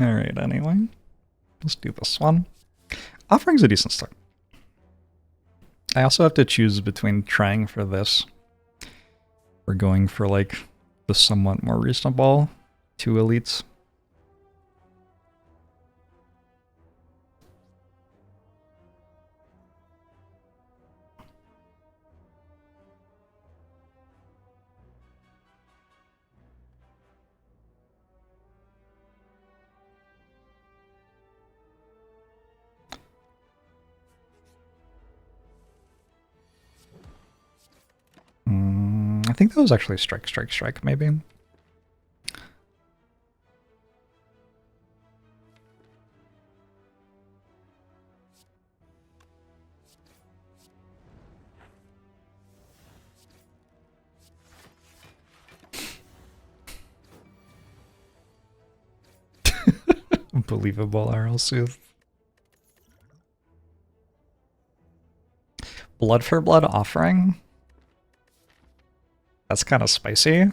Alright, anyway. Let's do this one. Offering's a decent start. I also have to choose between trying for this or going for like the somewhat more reasonable 2 elites. I think that was actually strike, strike, strike, maybe. Unbelievable RL Sooth. Blood for blood offering? That's kind of spicy.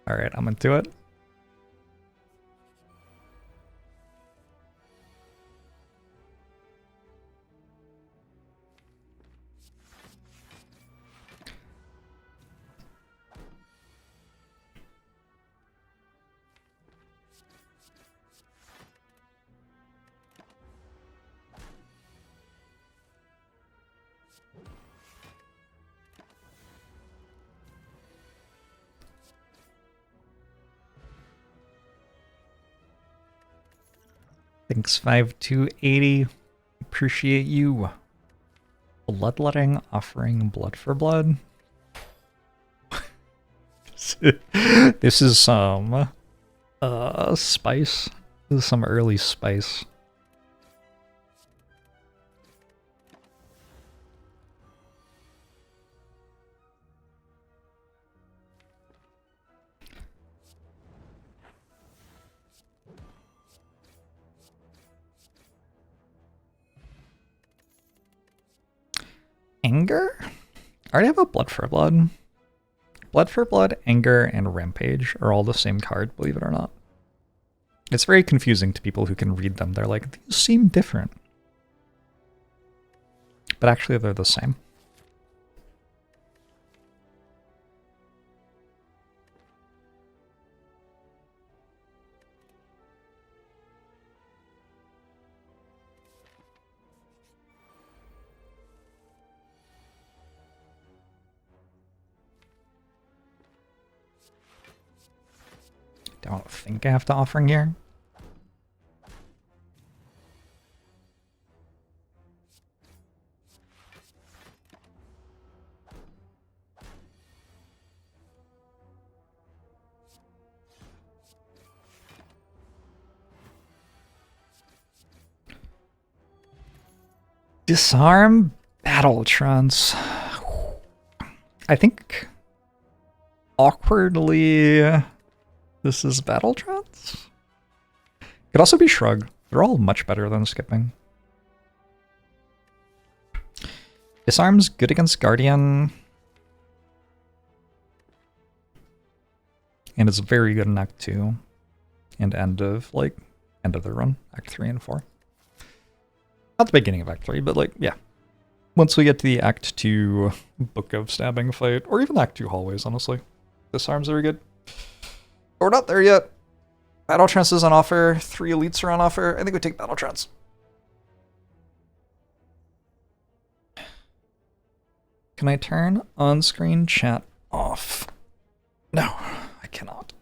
Alright, I'm into it. Thanks, 5280. Appreciate you. Bloodletting offering blood for blood. This is some spice. This is some early spice. Anger? I already have a blood for blood. Blood for blood, anger, and rampage are all the same card, believe it or not. It's very confusing to people who can read them. They're like, these seem different. But actually they're the same. Don't think I have to offering here. Disarm battle trance. I think awkwardly this is battle trance. Could also be shrug. They're all much better than skipping. Disarm's good against Guardian. And it's very good in Act 2. And end of the run. Act 3 and 4. Not the beginning of Act 3, but like, yeah. Once we get to the Act 2 Book of Stabbing fight, or even Act 2 hallways, honestly. Disarm's very good. But we're not there yet. Battle Trance is on offer. 3 elites are on offer. I think we take Battle Trance. Can I turn on-screen chat off? No, I cannot.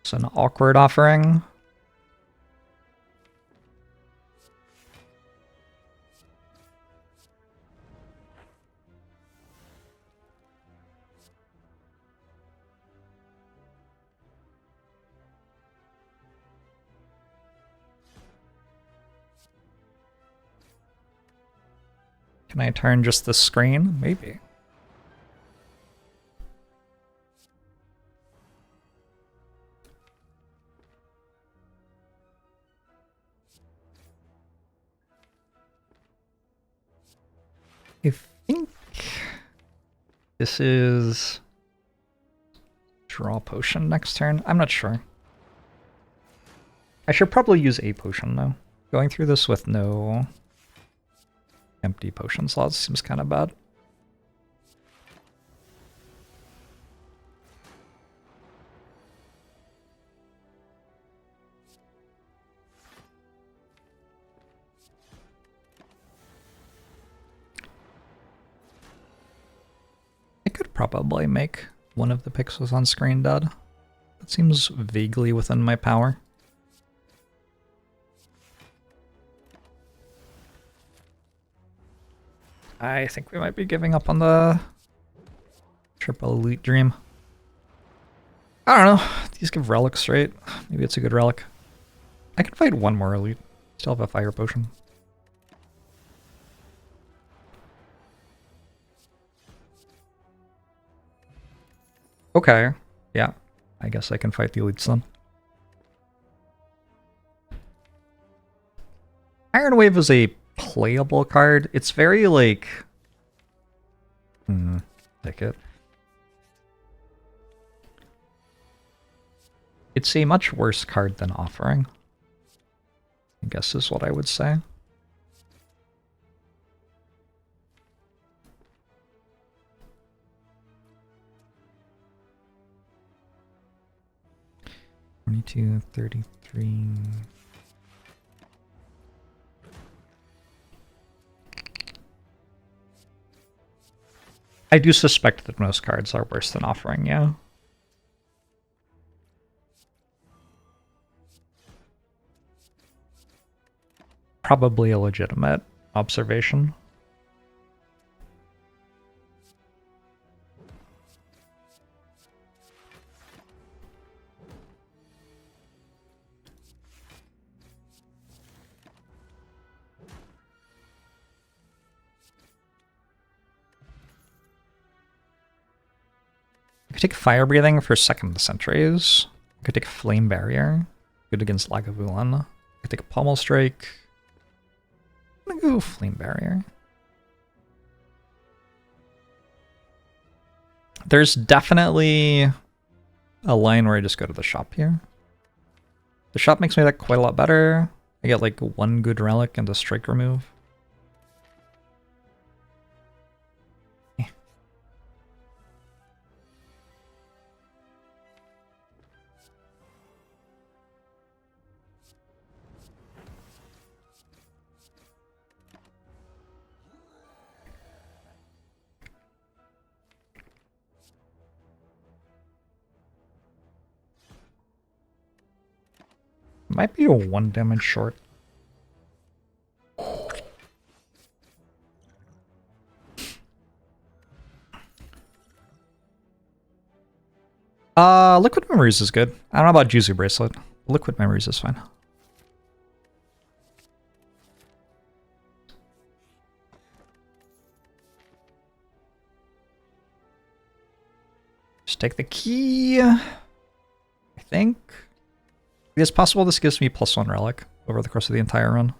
It's an awkward offering. Can I turn just the screen? Maybe. I think this is draw potion next turn. I'm not sure. I should probably use a potion though. Going through this with no empty potion slots seems kind of bad. I could probably make one of the pixels on screen dead. That seems vaguely within my power. I think we might be giving up on the triple elite dream. I don't know. These give relics, right? Maybe it's a good relic. I can fight one more elite. Still have a fire potion. Okay. Yeah. I guess I can fight the elites then. Iron Wave is a playable card. It's very like ticket. It's a much worse card than Offering, I guess is what I would say. $22, $33. I do suspect that most cards are worse than Offering, yeah. Probably a legitimate observation. I could take Fire Breathing for second sentries. I could take Flame Barrier. Good against Lagavulin. I could take a Pommel Strike. I'm gonna go Flame Barrier. There's definitely a line where I just go to the shop here. The shop makes my deck quite a lot better. I get like one good relic and a strike remove. Might be a 1 damage short. Liquid Memories is good. I don't know about Juicy Bracelet. Liquid Memories is fine. Just take the key, I think. It's possible this gives me +1 relic over the course of the entire run.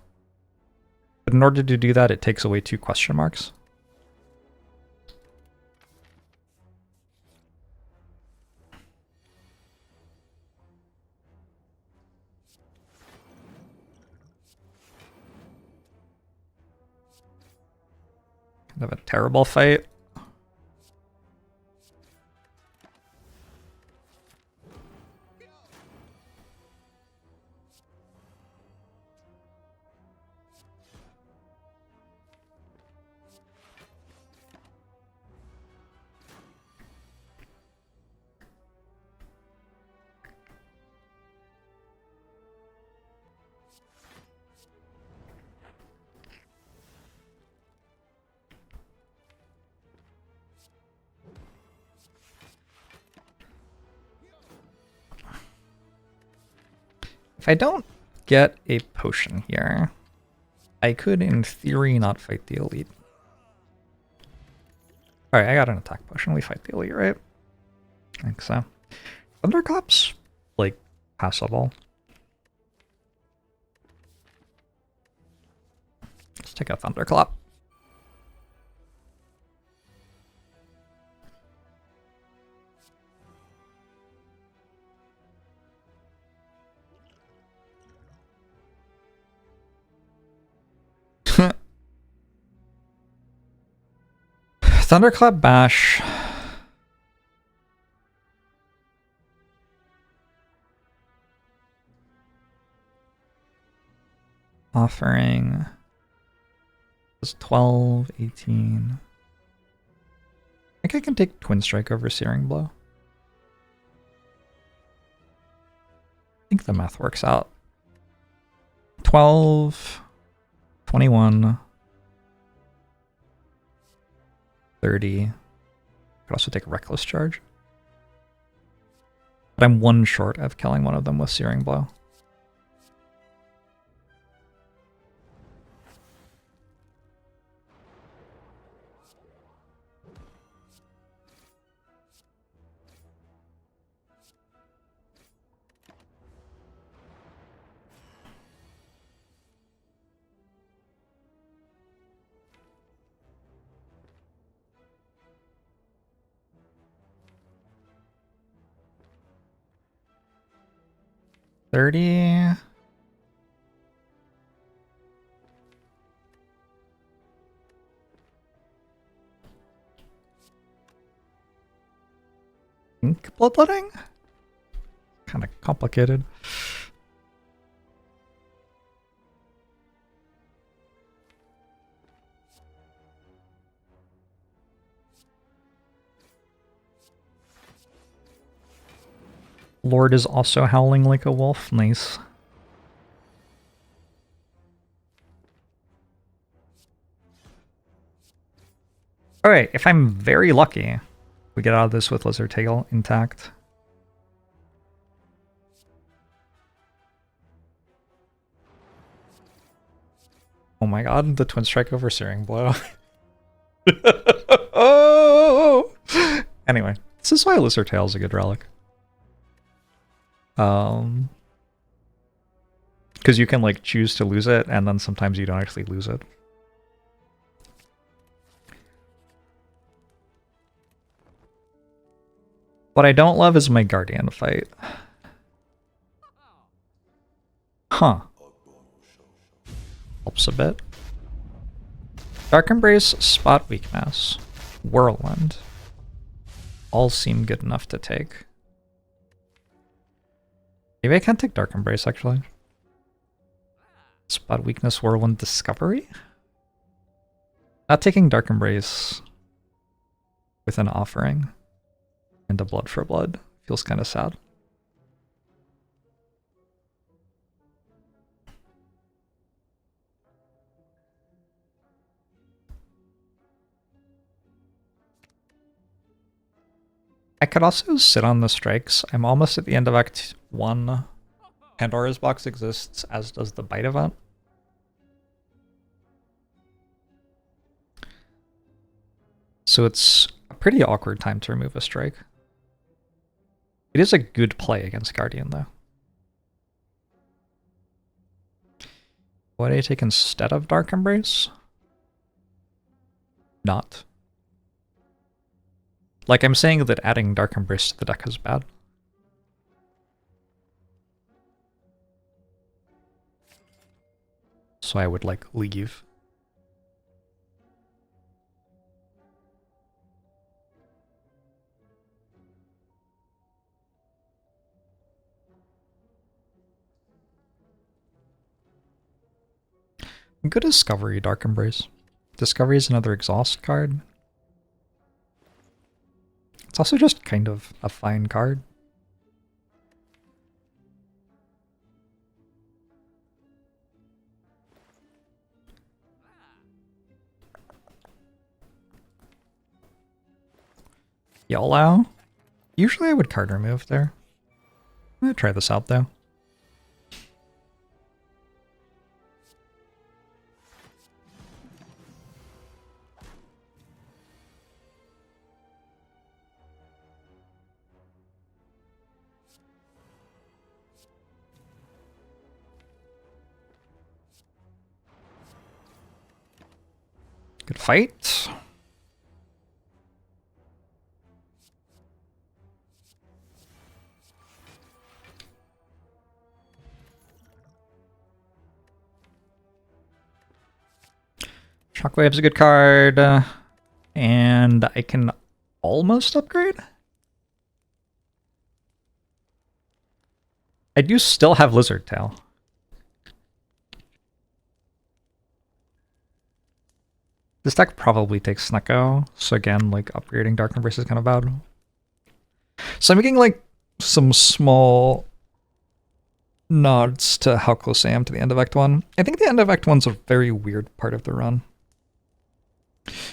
But in order to do that, it takes away 2 question marks. Kind of a terrible fight. If I don't get a potion here, I could, in theory, not fight the elite. Alright, I got an attack potion. We fight the elite, right? I think so. Thunderclap's, like, passable. Let's take a Thunderclap. Thunderclap Bash. Offering was 12, 18. I think I can take Twin Strike over Searing Blow. I think the math works out. 12, 21, 30. Could also take a Reckless Charge. But I'm one short of killing one of them with Searing Blow. $30. Ink Bloodletting? Kind of complicated. Lord is also howling like a wolf. Nice. Alright, if I'm very lucky, we get out of this with Lizard Tail intact. Oh my god, the Twin Strike over Searing Blow. Oh! Anyway, this is why Lizard Tail is a good relic. Because you can like choose to lose it, and then sometimes you don't actually lose it. What I don't love is my Guardian fight. Huh. Helps a bit. Dark Embrace, Spot Weakness, Whirlwind. All seem good enough to take. Maybe I can't take Dark Embrace, actually. Spot Weakness, Whirlwind, Discovery? Not taking Dark Embrace with an offering and a Blood for Blood feels kind of sad. I could also sit on the strikes. I'm almost at the end of Act 1. Pandora's Box exists, as does the Bite event. So it's a pretty awkward time to remove a strike. It is a good play against Guardian, though. What do I take instead of Dark Embrace? Not. Like, I'm saying that adding Dark Embrace to the deck is bad. So I would, like, leave. Good Discovery, Dark Embrace. Discovery is another exhaust card. It's also just kind of a fine card. YOLO? Usually I would card remove there. I'm gonna try this out though. Good fight. Shockwave's a good card. And I can almost upgrade? I do still have Lizard Tail. This deck probably takes Snecko, so again, like, upgrading Dark Embrace is kind of bad. So I'm making, like, some small nods to how close I am to the end of Act 1. I think the end of Act 1's a very weird part of the run.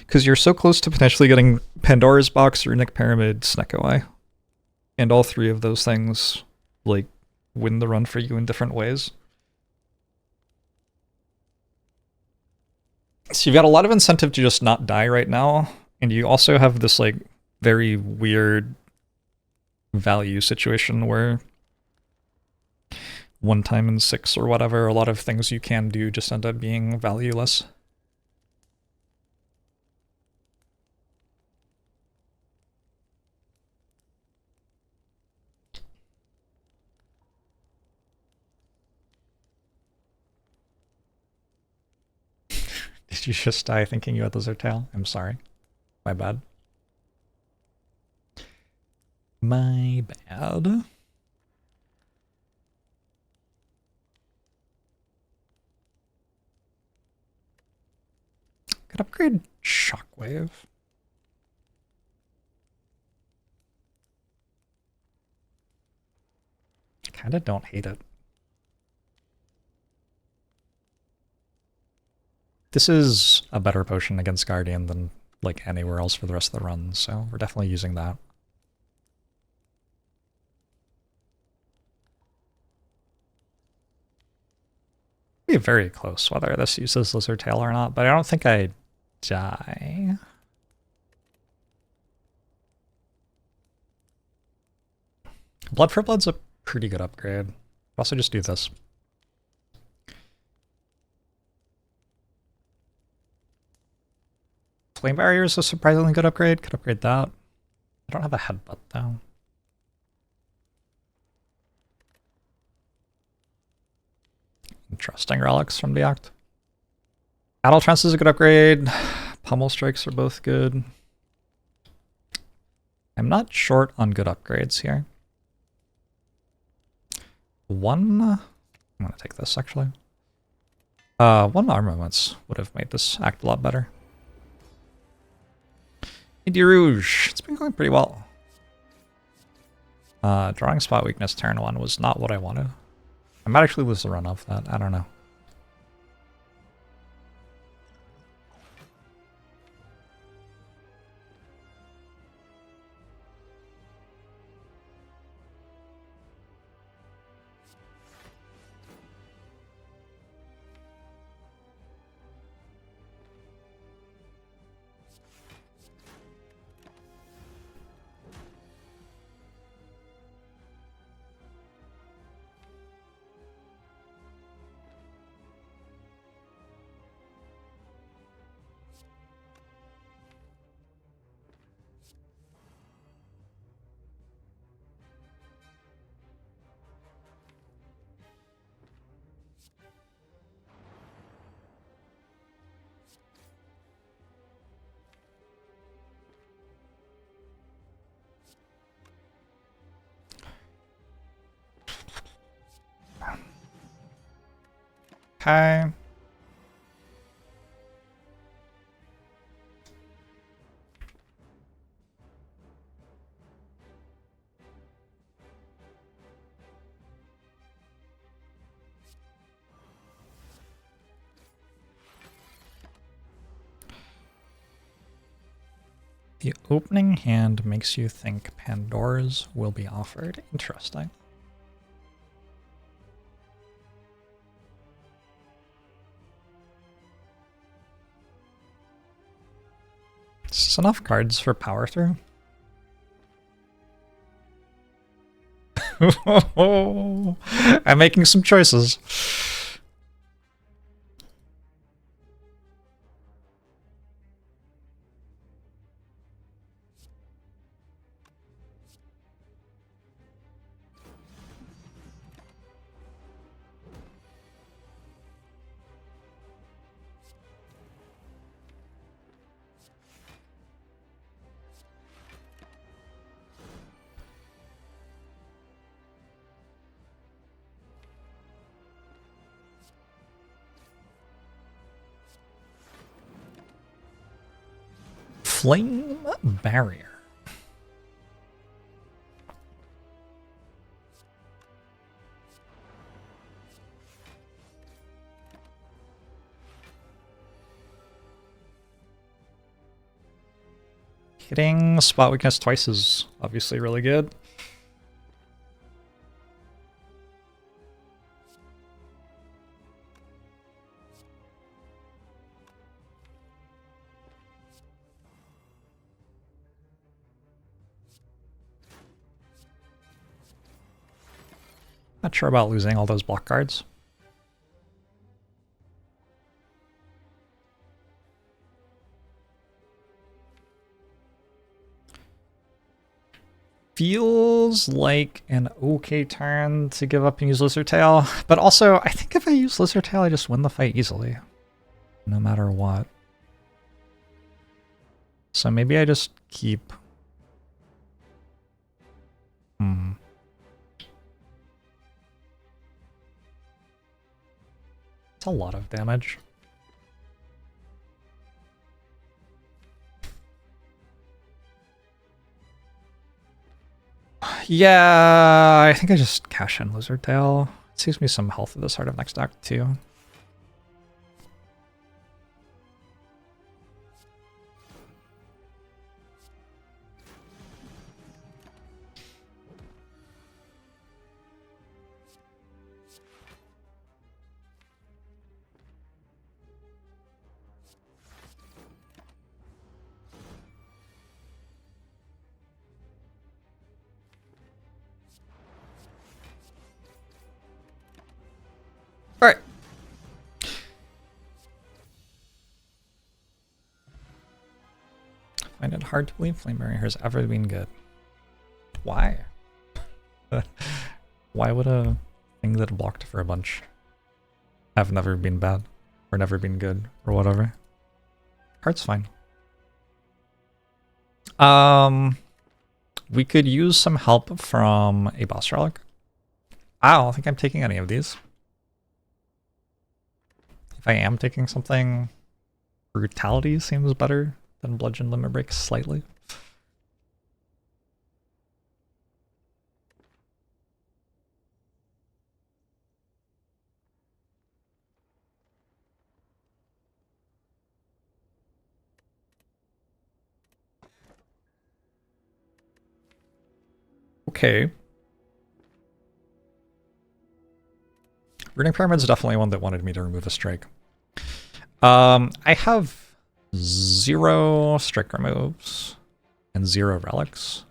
Because you're so close to potentially getting Pandora's Box, Runic Pyramid, Snecko Eye. And all three of those things, like, win the run for you in different ways. So you've got a lot of incentive to just not die right now, and you also have this, like, very weird value situation where 1 time in 6 or whatever, a lot of things you can do just end up being valueless. Did you just die thinking you had Lizard Tail? I'm sorry. My bad. My bad. Could upgrade Shockwave. Kinda don't hate it. This is a better potion against Guardian than, like, anywhere else for the rest of the run, so we're definitely using that. Be very close whether this uses Lizard Tail or not, but I don't think I die. Blood for Blood's a pretty good upgrade. Also just do this. Flame Barrier is a surprisingly good upgrade. Could upgrade that. I don't have a Headbutt though. Interesting relics from the Act. Battle Trance is a good upgrade. Pummel Strikes are both good. I'm not short on good upgrades here. I'm gonna take this actually. 1 Armaments would have made this act a lot better. Indy Rouge, it's been going pretty well. Drawing Spot Weakness turn 1 was not what I wanted. I might actually lose the run off that, I don't know. Okay. The opening hand makes you think Pandora's will be offered. Interesting. Is this enough cards for power through? I'm making some choices. Flame Barrier. Hitting spot weakness twice is obviously really good. Not sure about losing all those block cards. Feels like an okay turn to give up and use Lizard Tail, but also I think if I use Lizard Tail, I just win the fight easily, no matter what. So maybe I just keep. It's a lot of damage. Yeah, I think I just cash in Lizard Tail. It saves me some health at the start of next act too. Alright. I find it hard to believe Flame Barrier has ever been good. Why? Why would a thing that blocked for a bunch have never been bad? Or never been good, or whatever? Card's fine. We could use some help from a boss relic. I don't think I'm taking any of these. If I am taking something, Brutality seems better than Bludgeon Limit Break slightly. Okay. Runic Pyramid's definitely one that wanted me to remove a strike. I have 0 strike removes and 0 relics.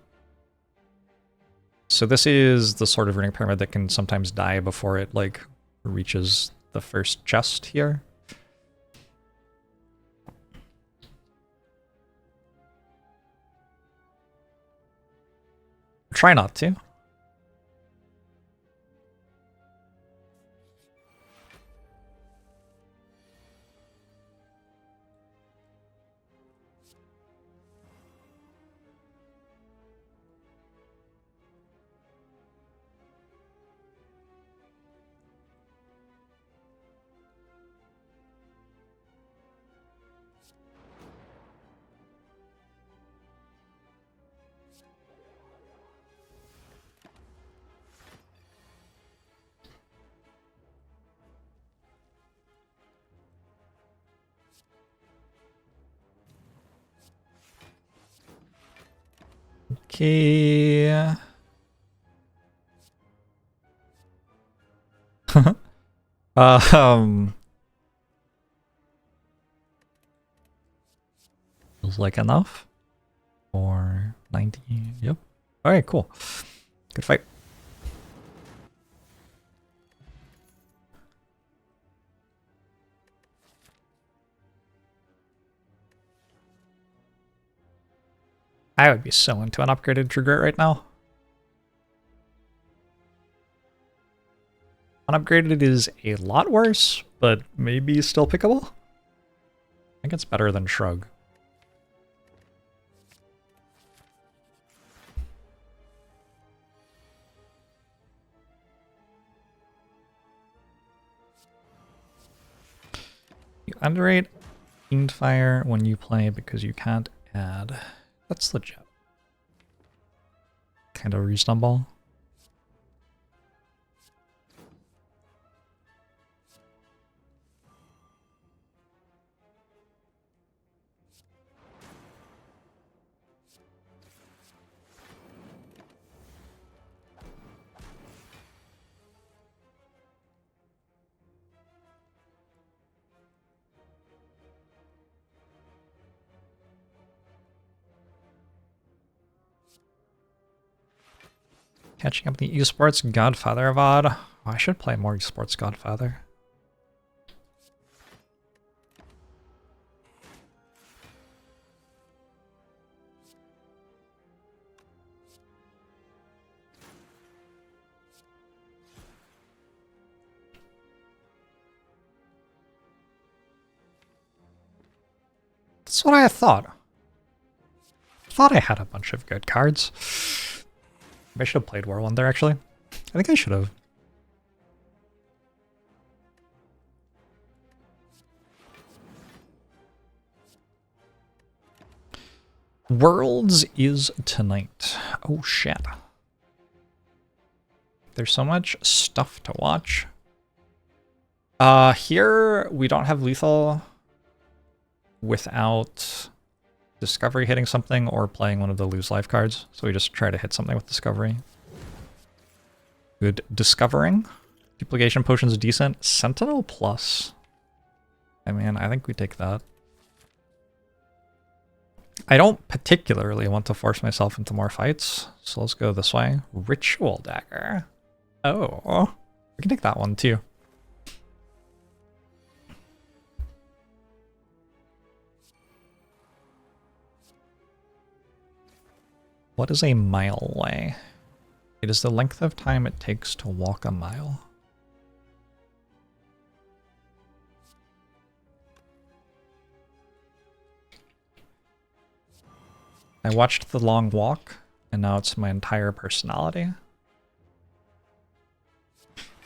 So this is the sort of Runic Pyramid that can sometimes die before it like reaches the first chest here. Try not to. Okay. Feels like enough. Or 90. Yep. Alright, cool. Good fight. I would be so into an upgraded Trigger right now. Unupgraded is a lot worse, but maybe still pickable. I think it's better than Shrug. You underrate Fiend Fire when you play because you can't And that's legit. Kind of reasonable. Catching up the esports Godfather VOD. Oh, I should play more esports Godfather. That's what I thought. Thought I had a bunch of good cards. I should have played War Wonder, actually. I think I should have. Worlds is tonight. Oh, shit. There's so much stuff to watch. Here, we don't have lethal without Discovery hitting something or playing one of the lose life cards. So we just try to hit something with Discovery. Good discovering. Duplication potion's decent. Sentinel plus. I mean, I think we take that. I don't particularly want to force myself into more fights, so let's go this way. Ritual Dagger. Oh, we can take that one too. What is a mile away? It is the length of time it takes to walk a mile. I watched The Long Walk, and now it's my entire personality.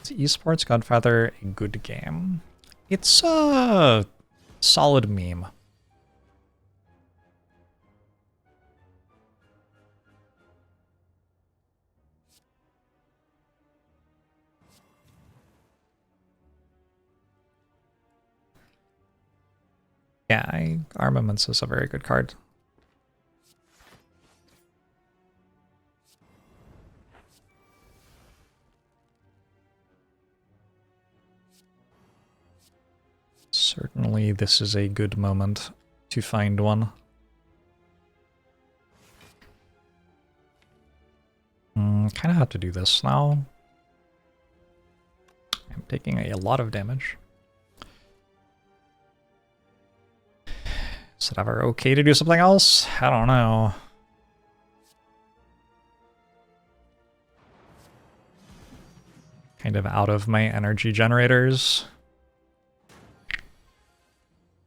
Is esports Godfather a good game? It's a solid meme. Yeah, Armaments is a very good card. Certainly this is a good moment to find one. Kind of have to do this now. I'm taking a lot of damage. Is it ever okay to do something else? I don't know. Kind of out of my energy generators.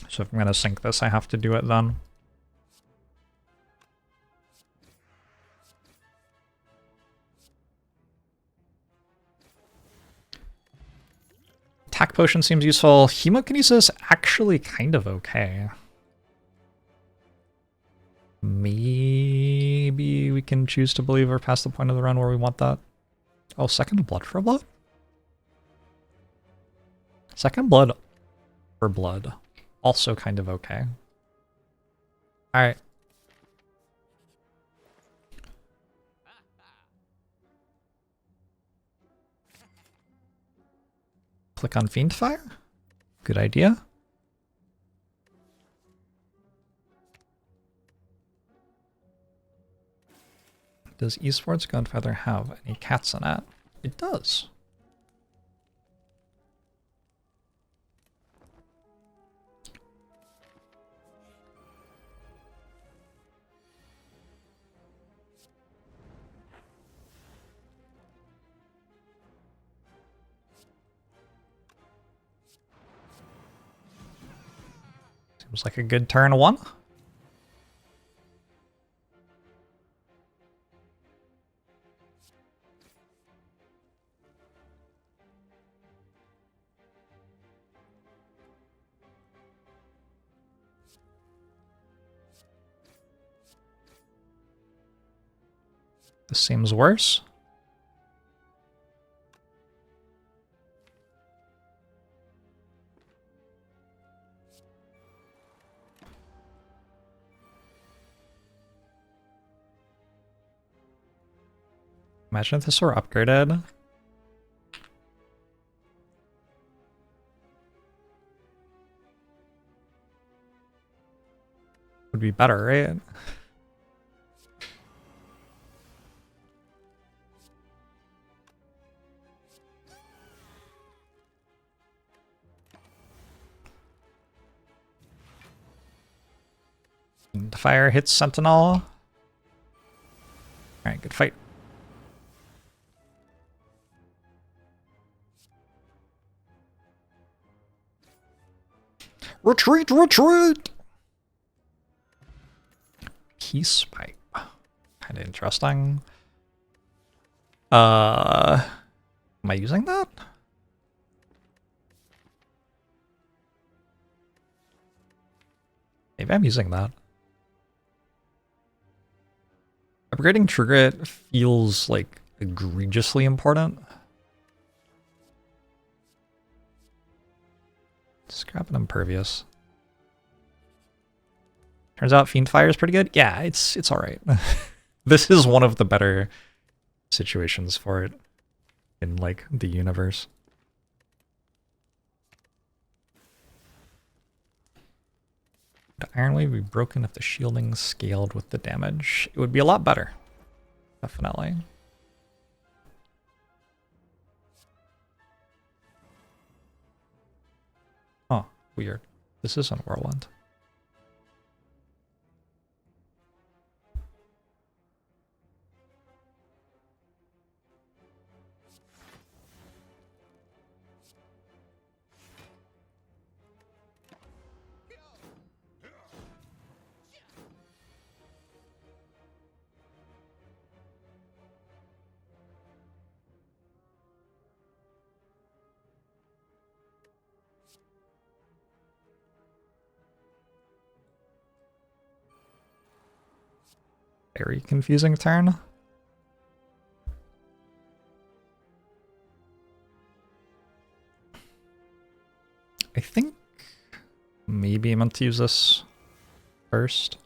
So if I'm going to sink this, I have to do it then. Attack potion seems useful. Hemokinesis actually kind of okay. Maybe we can choose to believe we're past the point of the run where we want that. Oh, second blood for blood? Second blood for blood. Also kind of okay. Alright. Click on Fiend Fire. Good idea. Does esports Godfather have any cats in it? It does. Seems like a good turn one. This seems worse. Imagine if this were upgraded. Would be better, right? Fiend Fire hits Sentinel. Alright, good fight. Retreat, retreat! Peace pipe. Kinda interesting. Am I using that? Maybe I'm using that. Upgrading Trigger feels like egregiously important. Scrap an Impervious. Turns out Fiend Fire is pretty good. Yeah, it's alright. This is one of the better situations for it in like the universe. Would Ironclad be broken if the shielding scaled with the damage? It would be a lot better. Definitely. Oh, weird. This isn't Whirlwind. Very confusing turn. I think maybe I meant to use this first.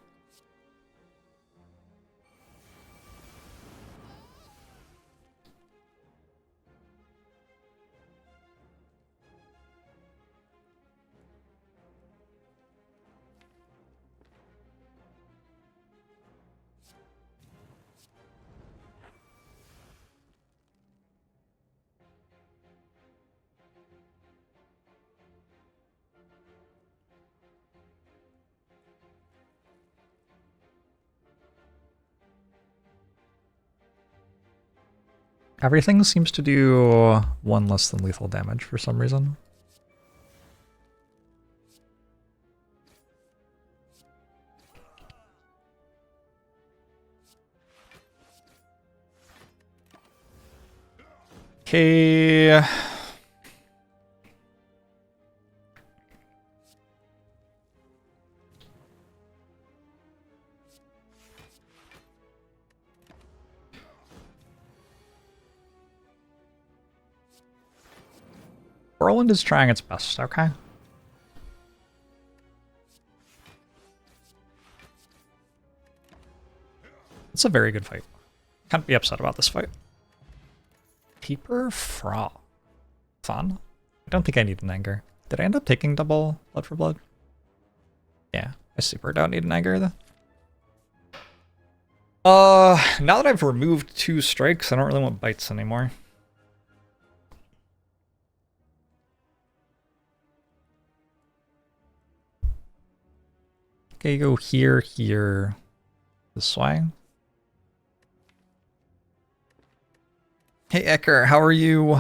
Everything seems to do one less than lethal damage for some reason. Okay. Whirlwind is trying its best, okay? It's a very good fight. Can't be upset about this fight. Paper Frog. Fun. I don't think I need an Anger. Did I end up taking double Blood for Blood? Yeah, I super don't need an Anger though. Now that I've removed 2 strikes, I don't really want bites anymore. Okay, go here, here, this way. Hey Ecker, how are you?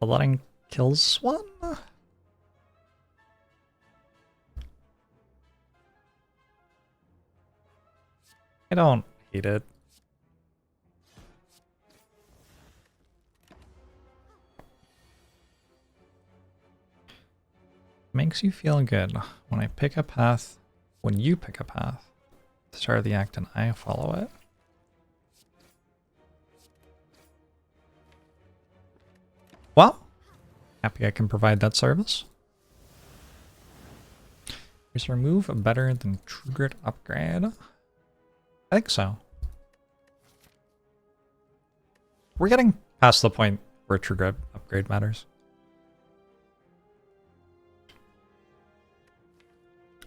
Bloodletting kills one? I don't hate it. Makes you feel good when I pick a path, when you pick a path, to start the act and I follow it. Well, happy I can provide that service. Is remove better than True Grit upgrade? I think so. We're getting past the point where True Grit upgrade matters.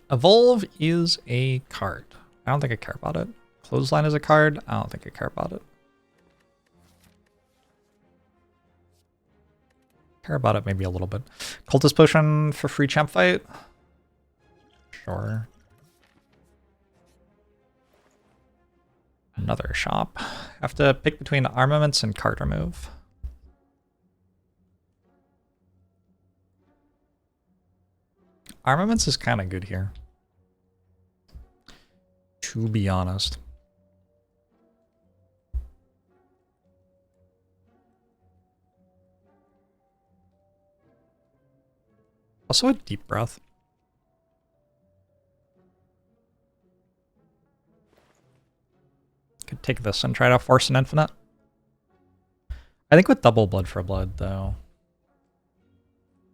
Evolve is a card. I don't think I care about it. Clothesline is a card. I don't think I care about it. Care about it maybe a little bit. Cultist Potion for free champ fight? Sure. Another shop. Have to pick between armaments and card remove. Armaments is kind of good here, to be honest. Also a deep breath. Could take this and try to force an infinite. I think with double blood for blood, though,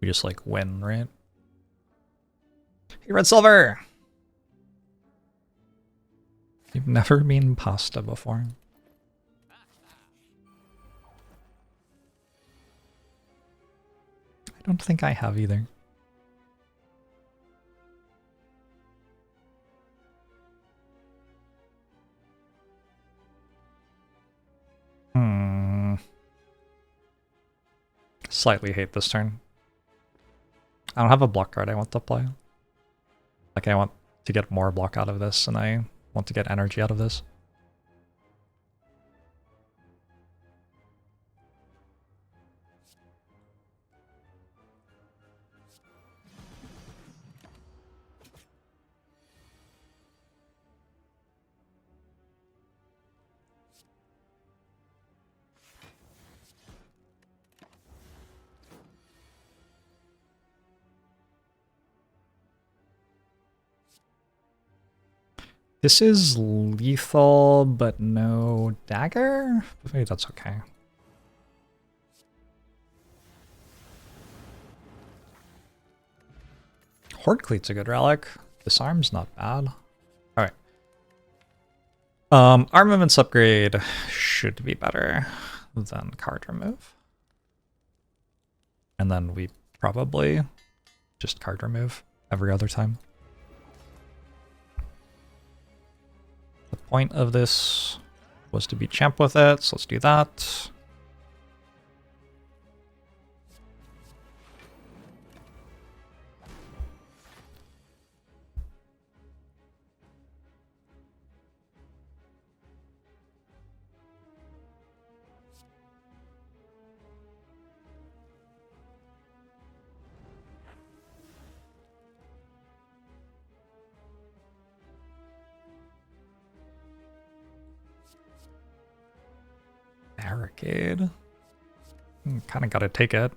we just like win, right? Hey, Red Silver! You've never been pasta before. I don't think I have either. Slightly hate this turn. I don't have a block card I want to play. Like, I want to get more block out of this, and I want to get energy out of this. This is lethal, but no dagger? Maybe that's okay. Horde Cleat's a good relic. Disarm's not bad. Alright. Armaments upgrade should be better than card remove. And then we probably just card remove every other time. The point of this was to be champ with it, so let's do that. Barricade. Kind of got to take it.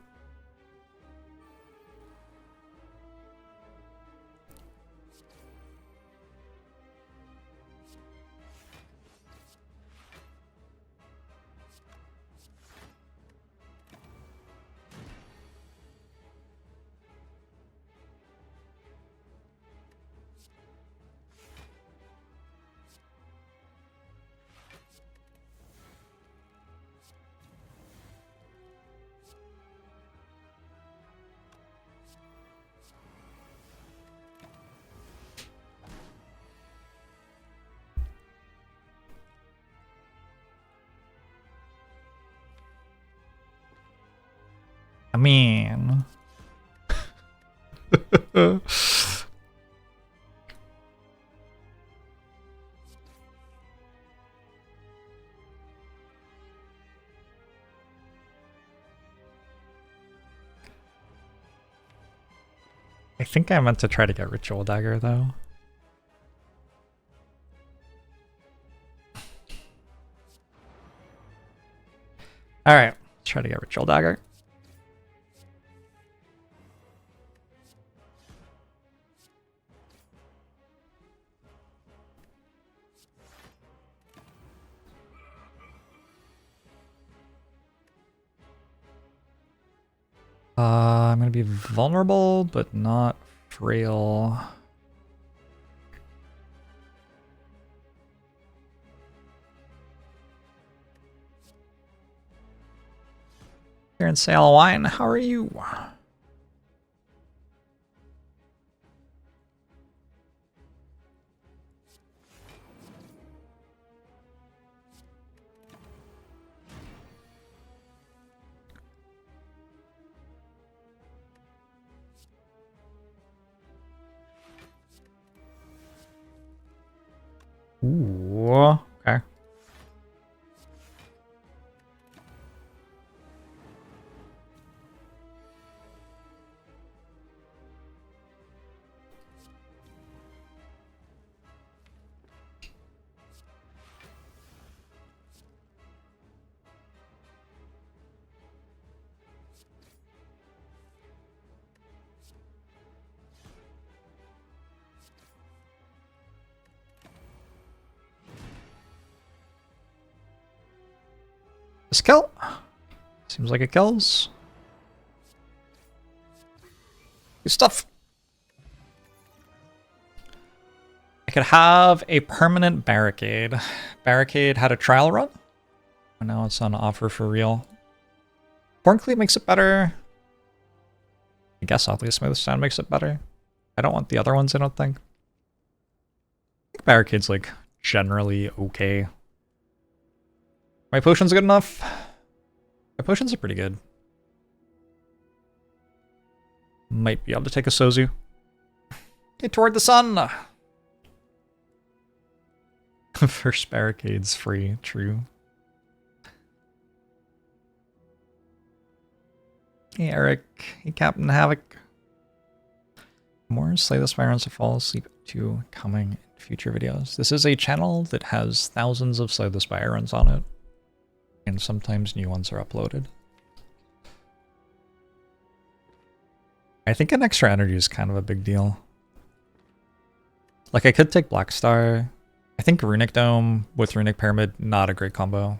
I mean... I think I meant to try to get Ritual Dagger, though. Alright, let's try to get Ritual Dagger. I'm gonna be vulnerable, but not frail. Here in Sail Wine, how are you? Ooh, okay. This kill? Seems like it kills. Good stuff. I could have a permanent barricade. Barricade had a trial run. And now it's on offer for real. Corncleave makes it better. I guess oddly smooth stone makes it better. I don't want the other ones, I don't think. I think barricade's like generally okay. My potions good enough? My potions are pretty good. Might be able to take a Sozu. Get toward the sun! First barricade's free, true. Hey Eric, hey Captain Havoc. More Slay the Spire to fall asleep to coming in future videos. This is a channel that has thousands of Slay the Spire runs on it. And sometimes new ones are uploaded. I think an extra energy is kind of a big deal. Like I could take Black Star. I think Runic Dome with Runic Pyramid, not a great combo.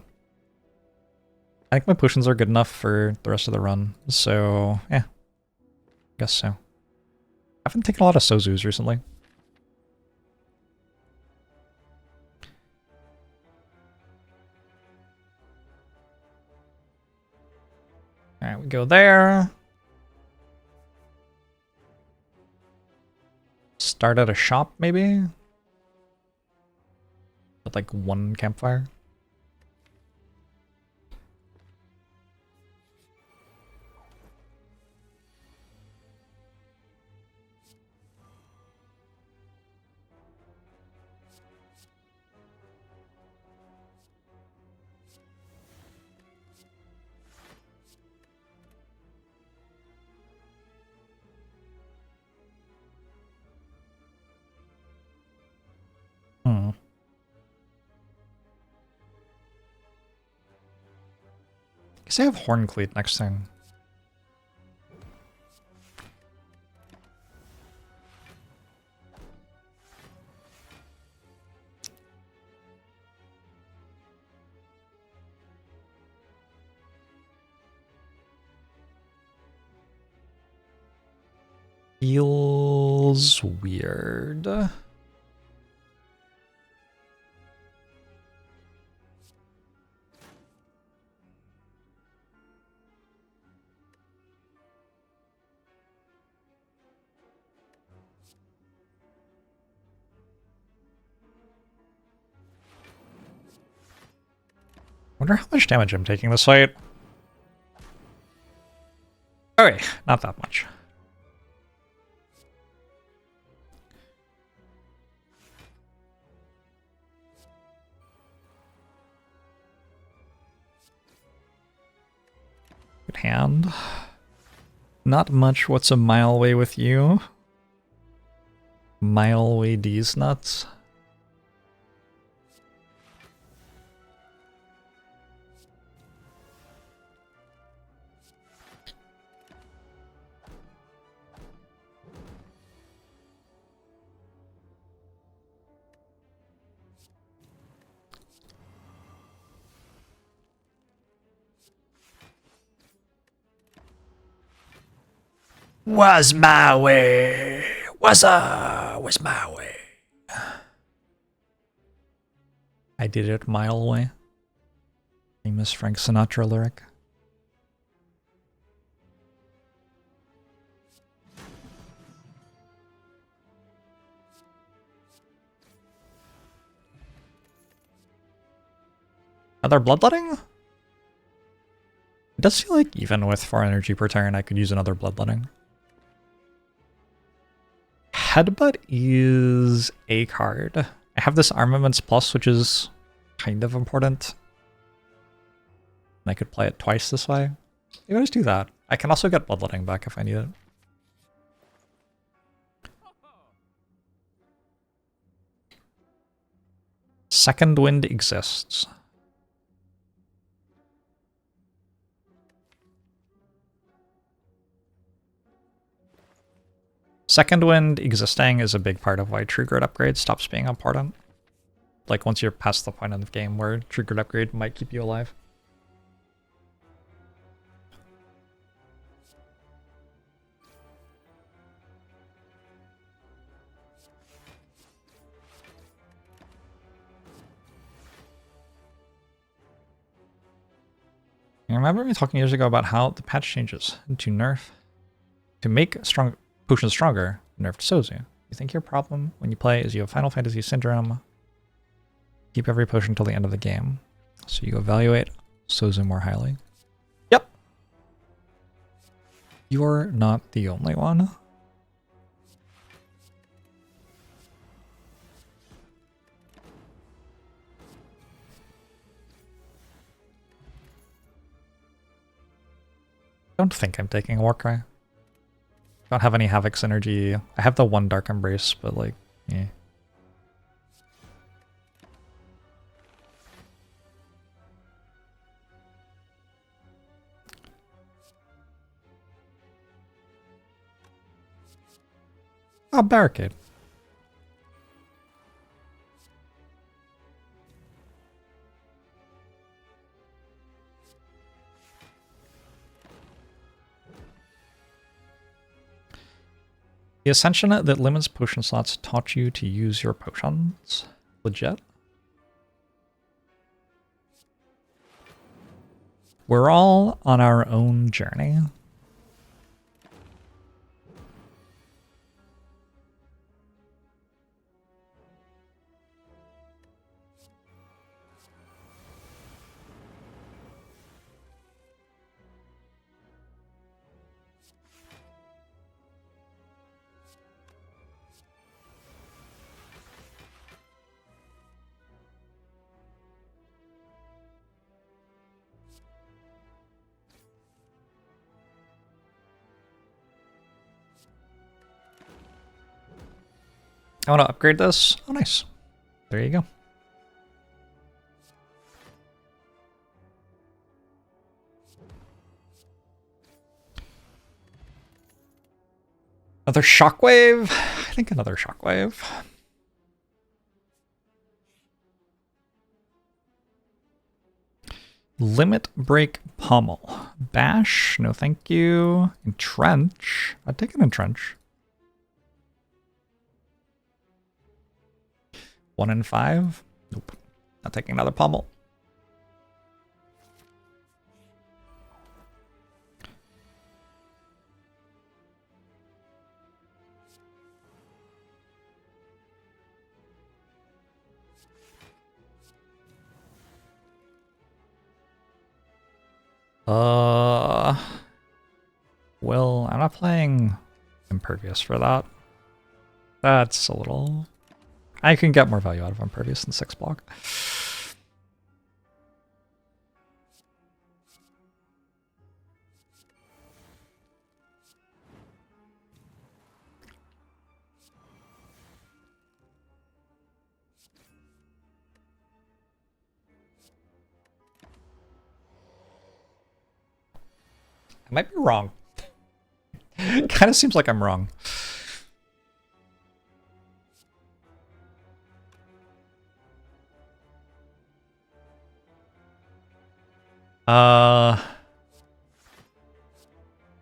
I think my potions are good enough for the rest of the run, so yeah, guess so. I haven't taken a lot of Sozus recently. Alright, we go there. Start at a shop, maybe? With like one campfire. Guess I have Horncleat next turn. Feels weird. Wonder how much damage I'm taking this fight. Okay, not that much. Good hand. Not much. What's a mile away with you? Mile away these nuts. Was my way. Was my way. I did it mile away. Famous Frank Sinatra lyric. Another bloodletting? It does feel like even with 4 energy per turn, I could use another bloodletting. Headbutt is a card. I have this Armaments Plus, which is kind of important. And I could play it twice this way. Maybe I'll just do that. I can also get bloodletting back if I need it. Second Wind exists. Second Wind existing is a big part of why True Grit Upgrade stops being important. Like once you're past the point in the game where True Grit Upgrade might keep you alive. I remember me talking years ago about how the patch changes to nerf. To make strong potions stronger, nerfed Sozu. You think your problem when you play is you have Final Fantasy Syndrome. Keep every potion till the end of the game. So you evaluate Sozu more highly. Yep. You're not the only one. Don't think I'm taking a Warcry. Don't have any Havoc synergy. I have the one Dark Embrace, but like, yeah. Oh, Barricade. The Ascension that limits potion slots taught you to use your potions. Legit. We're all on our own journey. I want to upgrade this. Oh, nice. There you go. Another Shockwave? I think another Shockwave. Limit Break Pommel. Bash? No thank you. Entrench? I'd take an Entrench. 1 in 5? Nope. Not taking another Pommel. Well, I'm not playing Impervious for that. That's a little... I can get more value out of Impervious than 6 block. I might be wrong. Kind of seems like I'm wrong. Uh,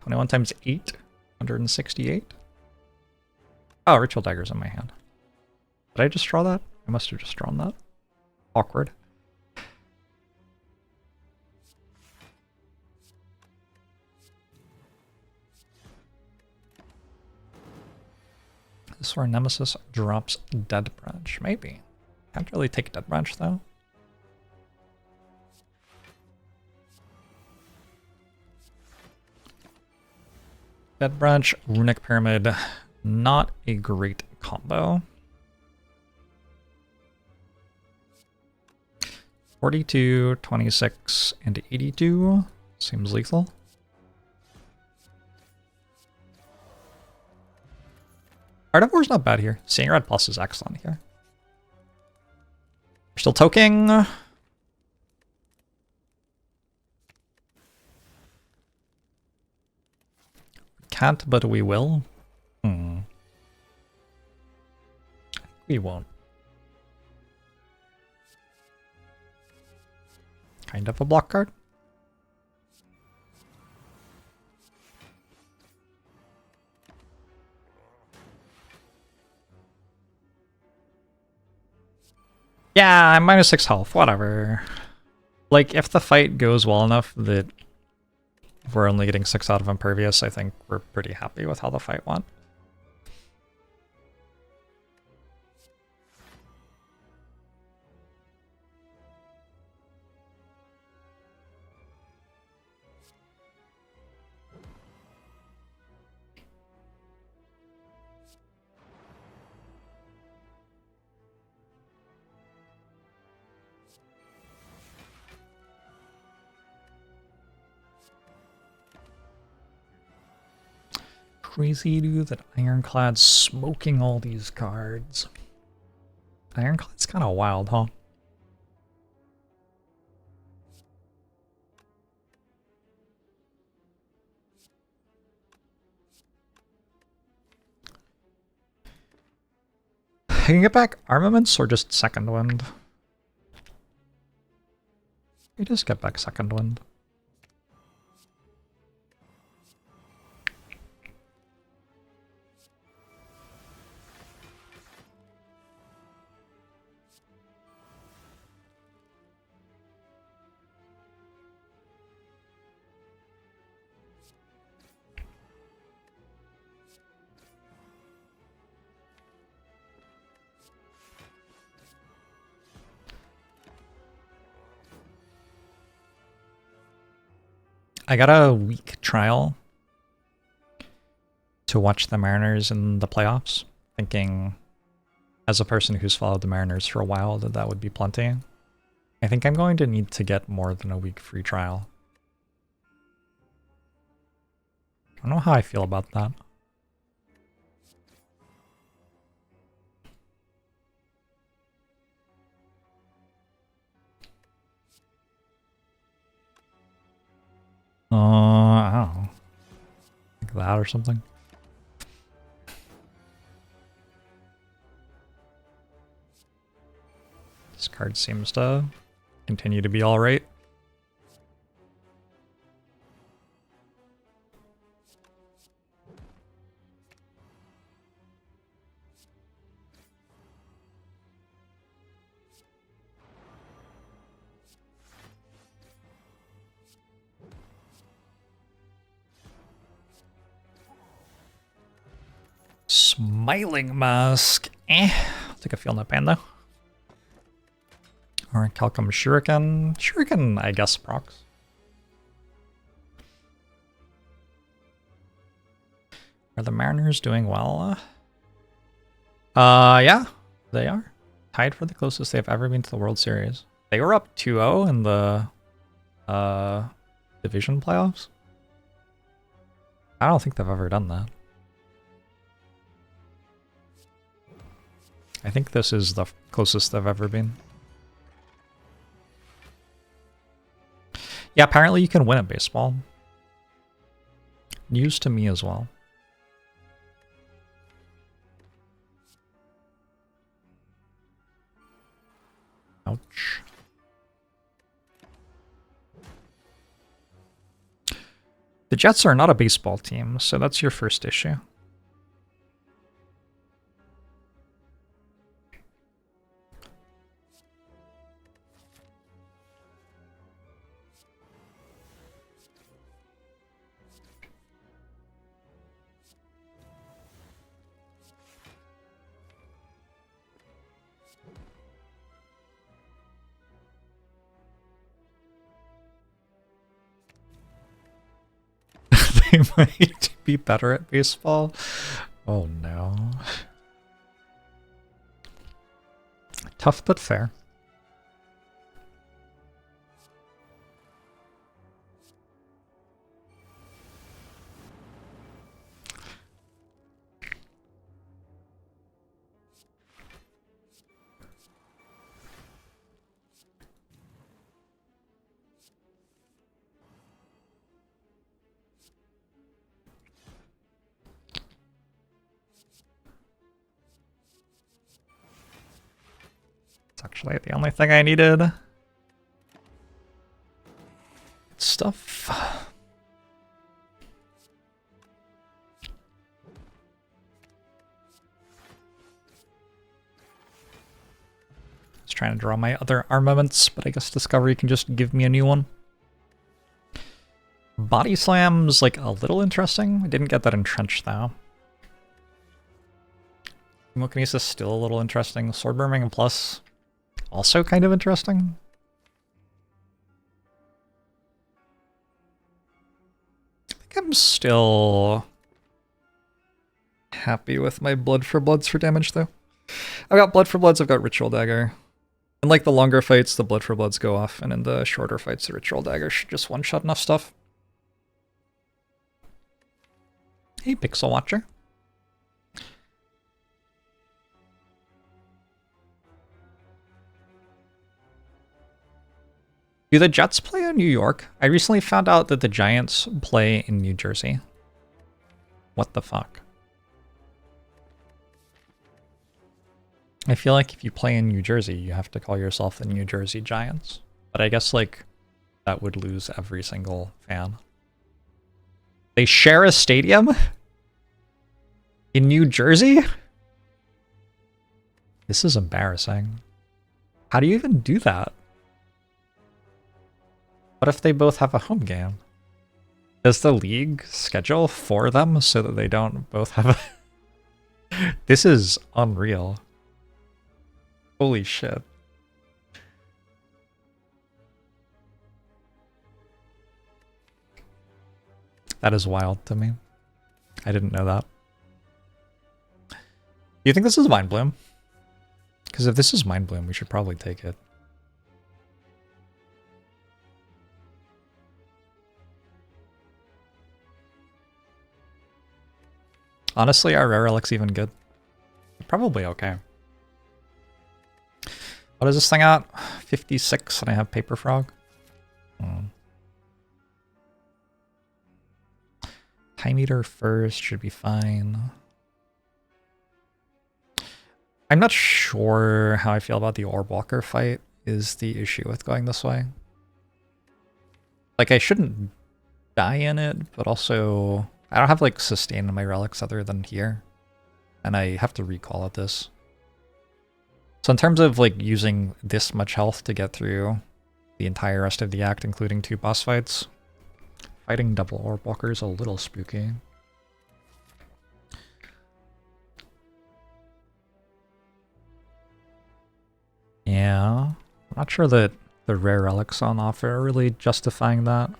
21 times 8, 168. Oh, Ritual Dagger's in my hand. Did I just draw that? I must have just drawn that. Awkward. This is where Nemesis drops Dead Branch. Maybe. Can't really take Dead Branch though. Dead Branch, Runic Pyramid, not a great combo. 42, 26, and 82 seems lethal. Art of War's not bad here. Seeing Red Plus is excellent here. We're still toking. Can't, but we will. We won't. Kind of a block card. Yeah, I'm -6 health, whatever. Like, if the fight goes well enough that we're only getting 6 out of Impervious, I think we're pretty happy with how the fight went. Crazy dude that Ironclad's smoking all these cards. Ironclad's kind of wild, huh? I can get back armaments or just Second Wind? You just get back Second Wind. I got a week trial to watch the Mariners in the playoffs, thinking as a person who's followed the Mariners for a while that that would be plenty. I think I'm going to need to get more than a week free trial. I don't know how I feel about that. I don't know. Like that or something. This card seems to continue to be alright. Smiling Mask. I'll take a Feel No Pain though. Alright, Calcum Shuriken. Shuriken, I guess, procs. Are the Mariners doing well? Yeah, they are. Tied for the closest they've ever been to the World Series. They were up 2-0 in the division playoffs. I don't think they've ever done that. I think this is the closest they've ever been. Yeah, apparently you can win at baseball. news to me as well. Ouch. The Jets are not a baseball team, so that's your first issue. They might be better at baseball. Oh no. Tough but fair. It's actually the only thing I needed. Good stuff. I was trying to draw my other armaments, but I guess Discovery can just give me a new one. Body Slam's like a little interesting. I didn't get that entrenched though. Chemokinesis still a little interesting. Sword Burning and Plus also kind of interesting. I think I'm still happy with my Blood for Bloods for damage though. I've got Blood for Bloods, I've got Ritual Dagger. In like the longer fights, the Blood for Bloods go off, and in the shorter fights, the Ritual Dagger should just one-shot enough stuff. Hey, Pixel Watcher. Do the Jets play in New York? I recently found out that the Giants play in New Jersey. What the fuck? I feel like if you play in New Jersey, you have to call yourself the New Jersey Giants. But I guess, like, that would lose every single fan. They share a stadium? In New Jersey? This is embarrassing. How do you even do that? What if they both have a home game? Does the league schedule for them so that they don't both have a... This is unreal. Holy shit. That is wild to me. I didn't know that. Do you think this is Mind Bloom? Because if this is Mind Bloom, we should probably take it. Honestly, our rare relic's even good. Probably okay. What is this thing at? 56 and I have Paper Frog? Time Eater first should be fine. I'm not sure how I feel about the Orb Walker fight is the issue with going this way. Like, I shouldn't die in it, but also... I don't have, like, sustain in my relics other than here. And I have to recall at this. So in terms of, like, using this much health to get through the entire rest of the act, including 2 boss fights, fighting double Orb Walker is a little spooky. Yeah, I'm not sure that the rare relics on offer are really justifying that.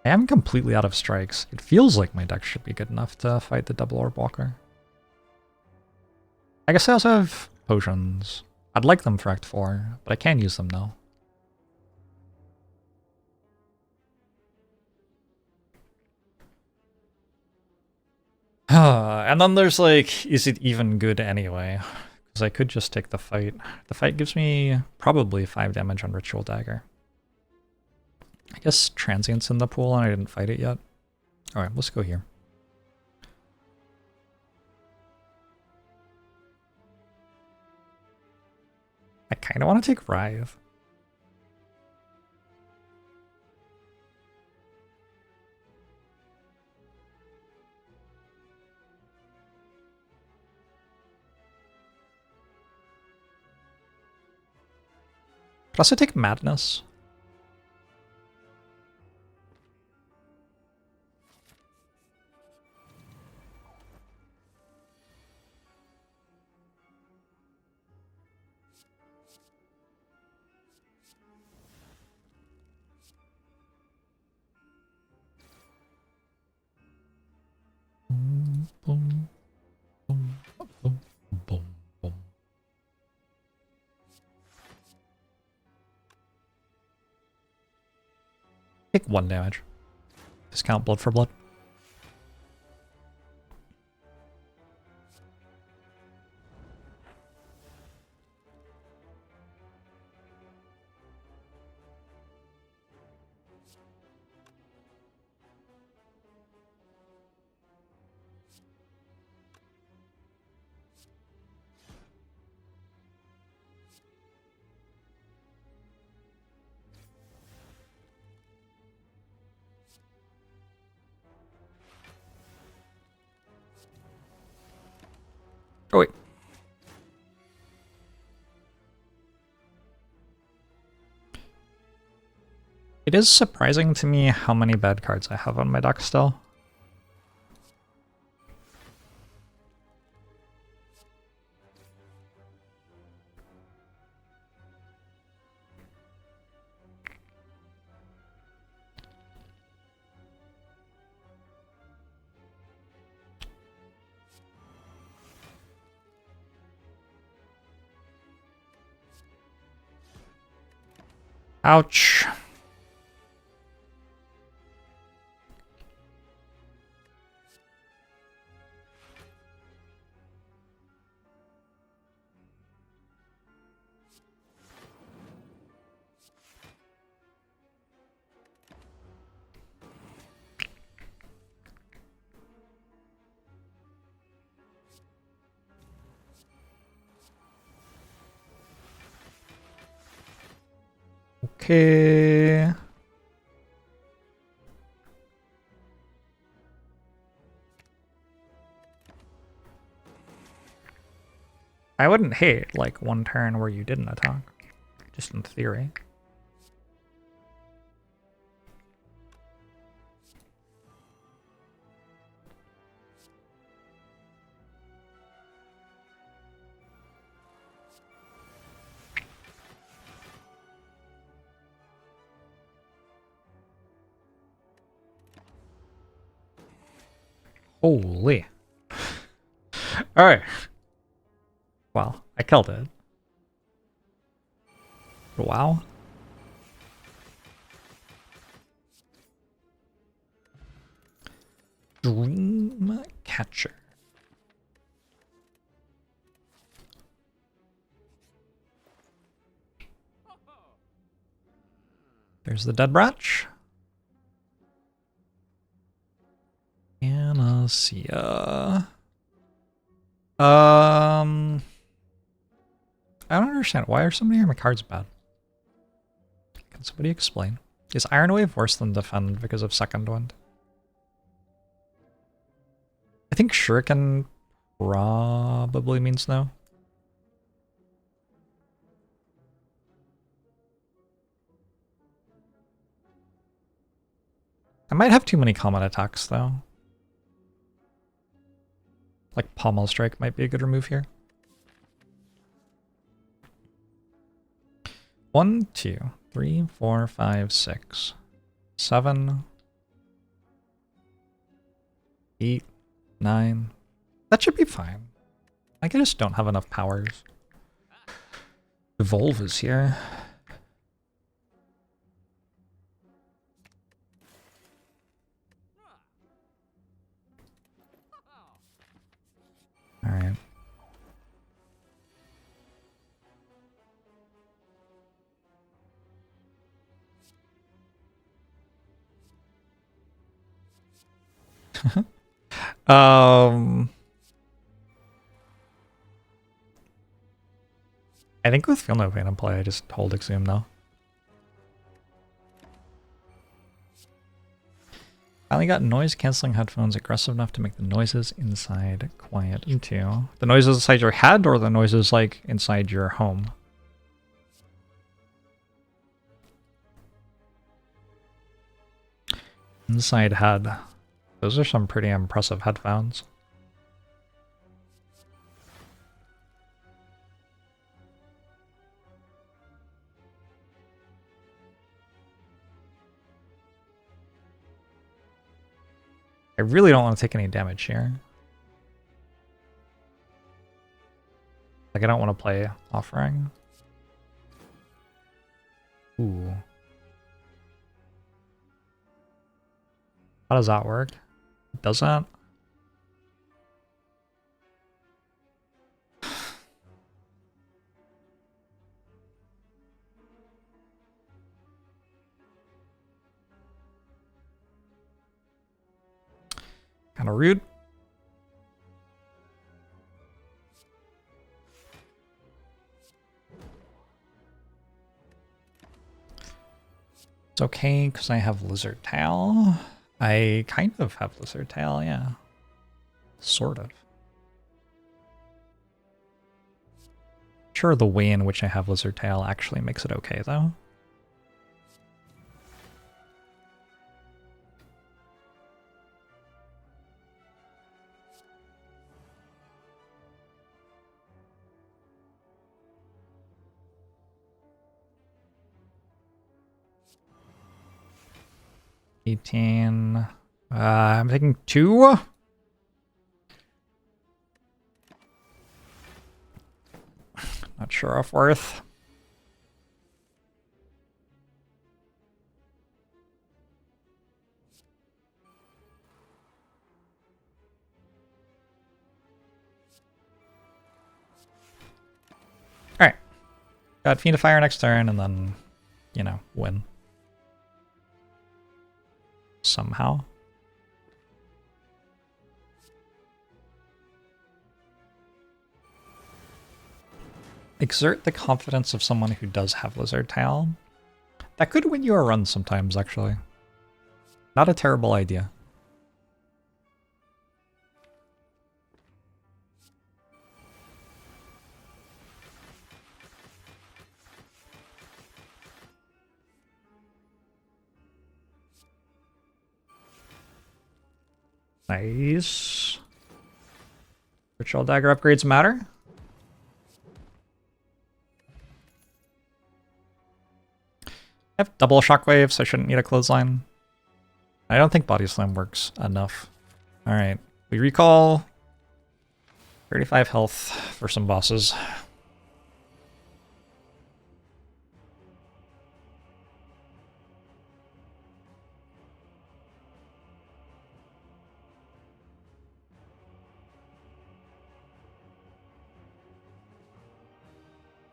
I am completely out of strikes. It feels like my deck should be good enough to fight the double Orb Walker. I guess I also have potions. I'd like them for Act 4, but I can use them now. And then there's like, is it even good anyway? Because I could just take the fight. The fight gives me probably 5 damage on Ritual Dagger. I guess Transient's in the pool and I didn't fight it yet. Alright, let's go here. I kind of want to take Writhe. Could also take Madness. Boom, boom, boom, boom, boom, boom. Take 1 damage. Discount blood for blood. Oh wait. It is surprising to me how many bad cards I have on my deck still. Ouch. Okay. I wouldn't hate like 1 turn where you didn't attack, just in theory. Holy. Alright. Well, I killed it. Wow. Dream Catcher. There's the Dead Bratch. Panacea. I don't understand. Why are so many of my cards bad? Can somebody explain? Is Iron Wave worse than Defend because of Second Wind? I think Shuriken probably means no. I might have too many common attacks though. Like Pommel Strike might be a good remove here. 1, 2, 3, 4, 5, 6, 7, 8, 9. That should be fine. I just don't have enough powers. Evolve is here. All right. I think with Feel No Pain in play, I just hold Exhume though. Finally got noise cancelling headphones aggressive enough to make the noises inside quiet too. The noises inside your head or the noises like inside your home? Inside head. Those are some pretty impressive headphones. I really don't want to take any damage here. Like, I don't want to play Offering. Ooh. How does that work? Does that? Kind of rude. It's okay because I have Lizard Tail. I kind of have Lizard Tail, yeah. Sort of. Sure, the way in which I have Lizard Tail actually makes it okay, though. $18. I'm taking 2. Not sure if worth. Alright. Got Fiend Fire next turn and then, you know, win. Somehow. Exert the confidence of someone who does have Lizard Tail. That could win you a run sometimes, actually. Not a terrible idea. Nice. Ritual Dagger upgrades matter. I have double shockwave, so I shouldn't need a clothesline. I don't think Body Slam works enough. Alright, we recall 35 health for some bosses.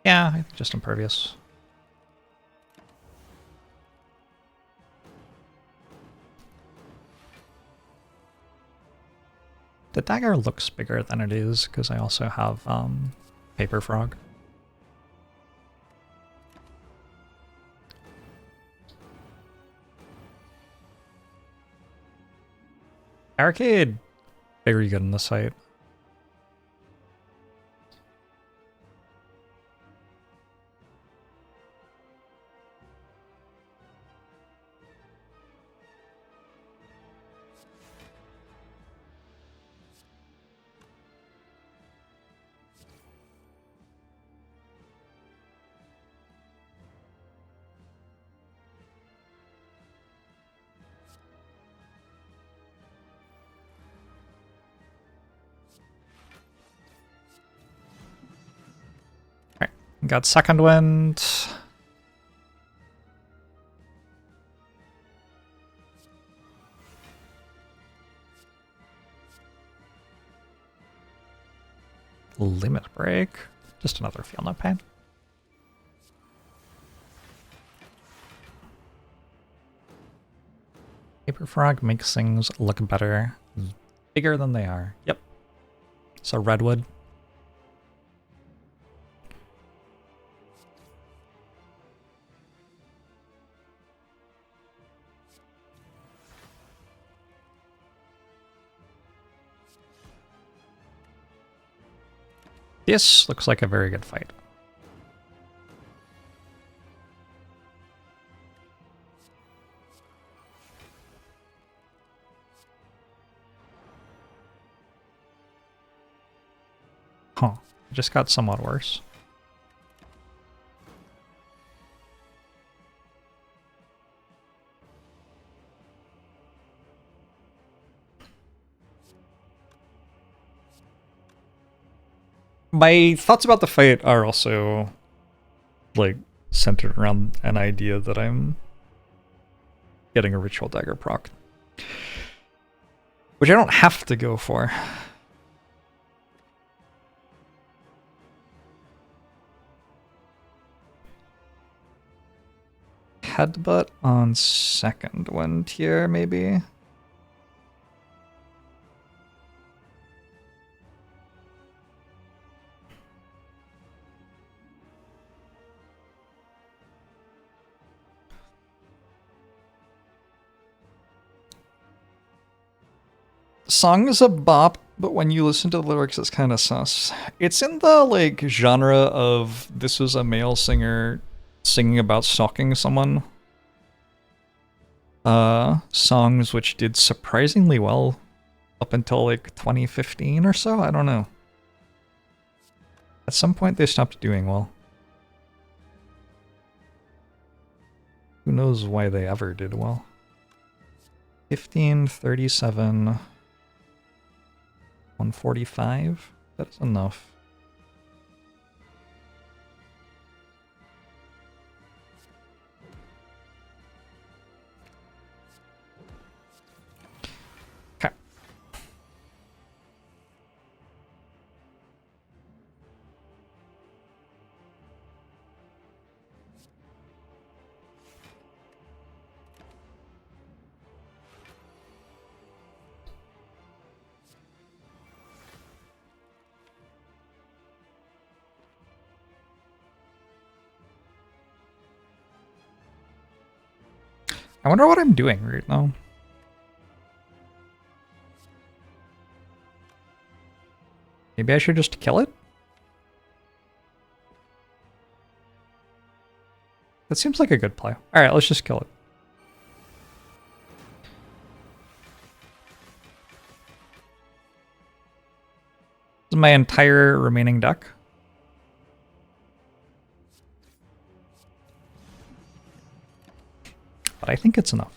Yeah, I think just Impervious. The dagger looks bigger than it is because I also have Paper Frog. Arcade, very good in this site. Got Second Wind. Limit Break. Just another Feel No Pain. Paper Frog makes things look better Bigger than they are. Yep. So redwood. This looks like a very good fight. Huh. It just got somewhat worse. My thoughts about the fight are also, like, centered around an idea that I'm getting a Ritual Dagger proc. Which I don't have to go for. Headbutt on second wind here, maybe? The song is a bop, but when you listen to the lyrics, it's kind of sus. It's in the, like, genre of this is a male singer singing about stalking someone. Songs which did surprisingly well up until, like, 2015 or so? I don't know. At some point, they stopped doing well. Who knows why they ever did well? 15, 37, 145? That's enough. Okay. I wonder what I'm doing right now. Maybe I should just kill it? That seems like a good play. Alright, let's just kill it. This is my entire remaining deck. But I think it's enough.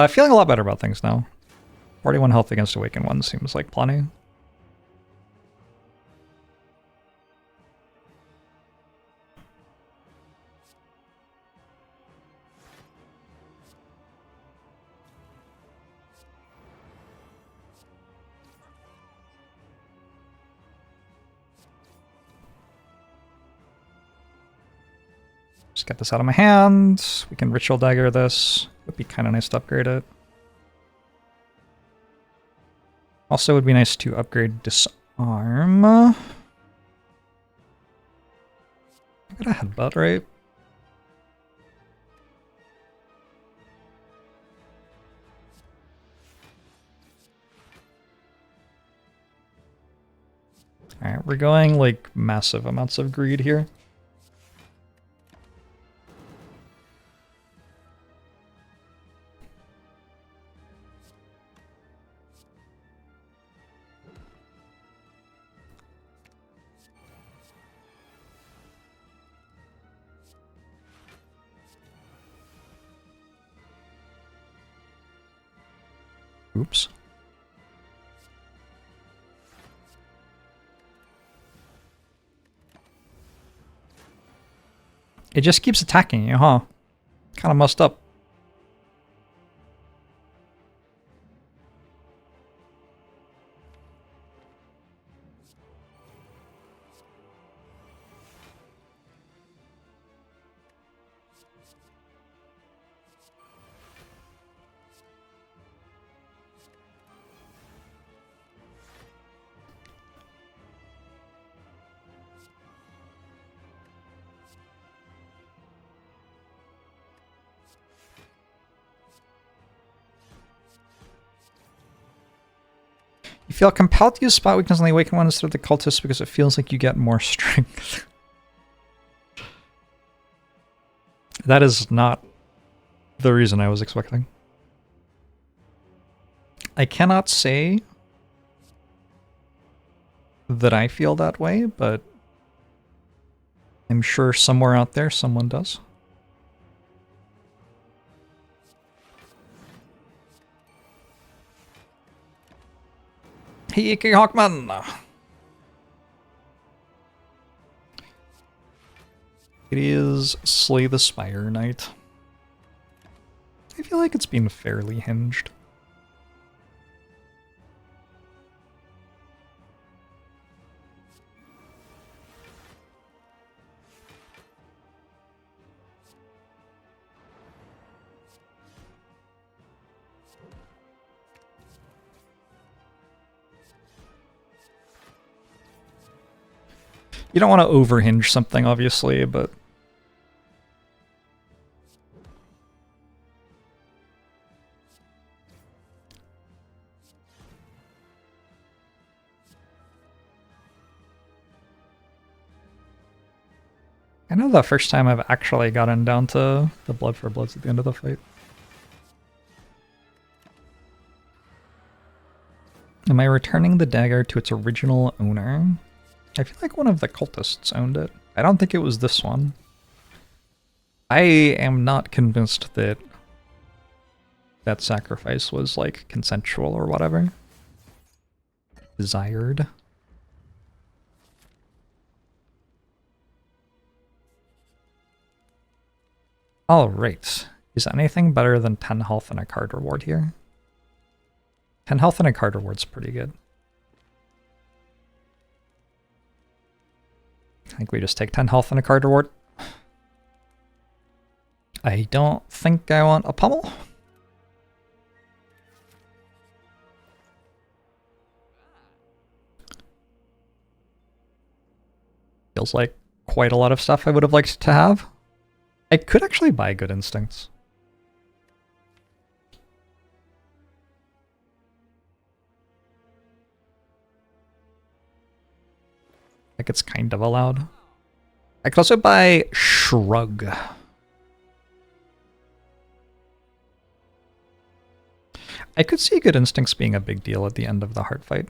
Feeling a lot better about things now. 41 health against Awakened One seems like plenty. Just get this out of my hand. We can Ritual Dagger this. Would be kind of nice to upgrade it. Also, would be nice to upgrade Disarm. I got a Headbutt, right? Alright, we're going, like, massive amounts of greed here. Oops. It just keeps attacking you, huh? Kind of messed up. feel compelled to use spot weakness on the awakened one instead of the cultist because it feels like you get more strength. That is not the reason I was expecting. I cannot say that I feel that way, but I'm sure somewhere out there someone does. Hey, Ike Hawkman! It is Slay the Spire Knight. I feel like it's been fairly hinged. You don't want to overhinge something, obviously, but... I know the first time I've actually gotten down to the blood for bloods at the end of the fight. Am I returning the dagger to its original owner? I feel like one of the cultists owned it. I don't think it was this one. I am not convinced that that sacrifice was, like, consensual or whatever. Desired. Alright. Is anything better than 10 health and a card reward here? 10 health and a card reward's pretty good. I think we just take 10 health and a card reward. I don't think I want a pummel. Feels like quite a lot of stuff I would have liked to have. I could actually buy Good Instincts. Like it's kind of allowed. I could also buy Shrug. I could see Good Instincts being a big deal at the end of the heart fight.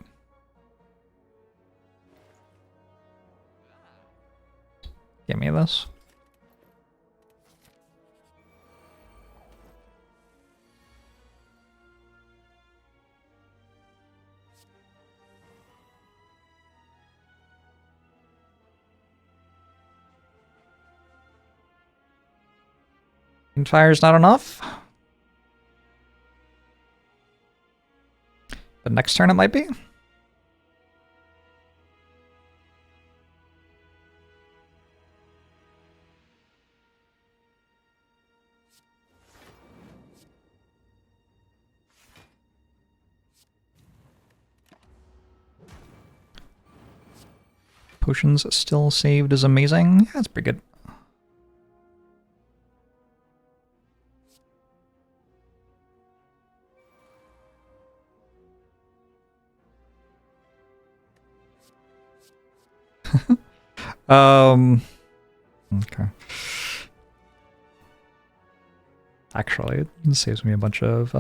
Give me this. Fiend Fire is not enough. But next turn it might be. Potions still saved is amazing. Yeah, that's pretty good. Okay. Actually, it saves me a bunch of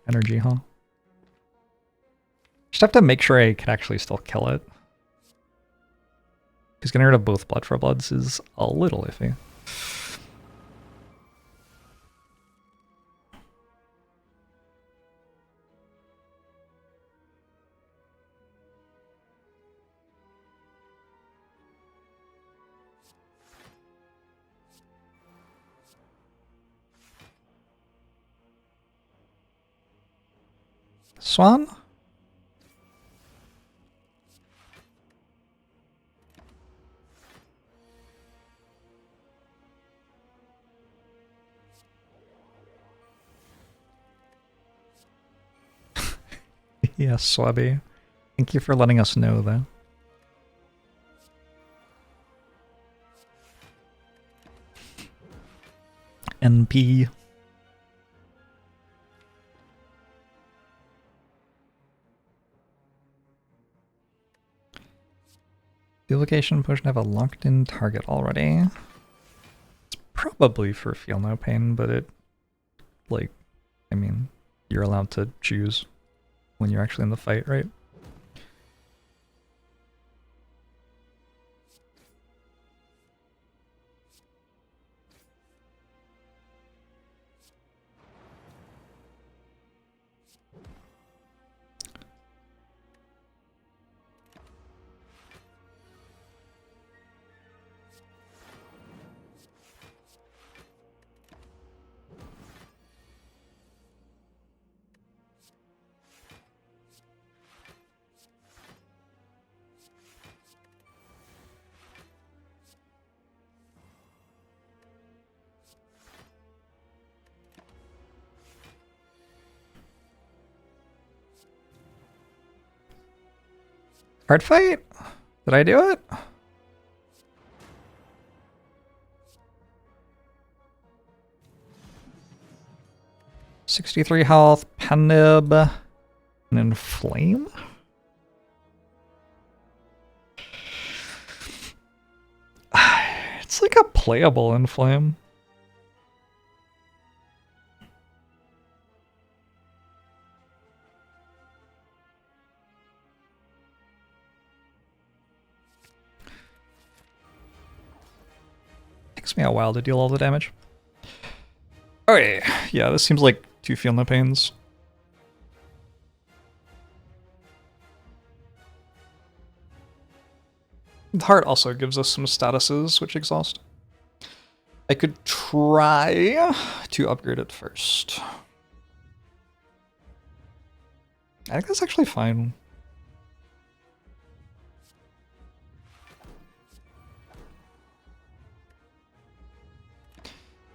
energy, huh? Just have to make sure I can actually still kill it. Because getting rid of both blood for bloods is a little iffy. Swan? Yes, Swabby. Thank you for letting us know, though. NP. Duplication potion have a locked-in target already. It's probably for feel no pain, but it, like, I mean, you're allowed to choose when you're actually in the fight, right? Hard fight? Did I do it? $63 health, Penib, and Inflame? It's like a playable Inflame. Takes me a while to deal all the damage. Okay, yeah, this seems like 2 Feel No Pains. The heart also gives us some statuses which exhaust. I could try to upgrade it first. I think that's actually fine.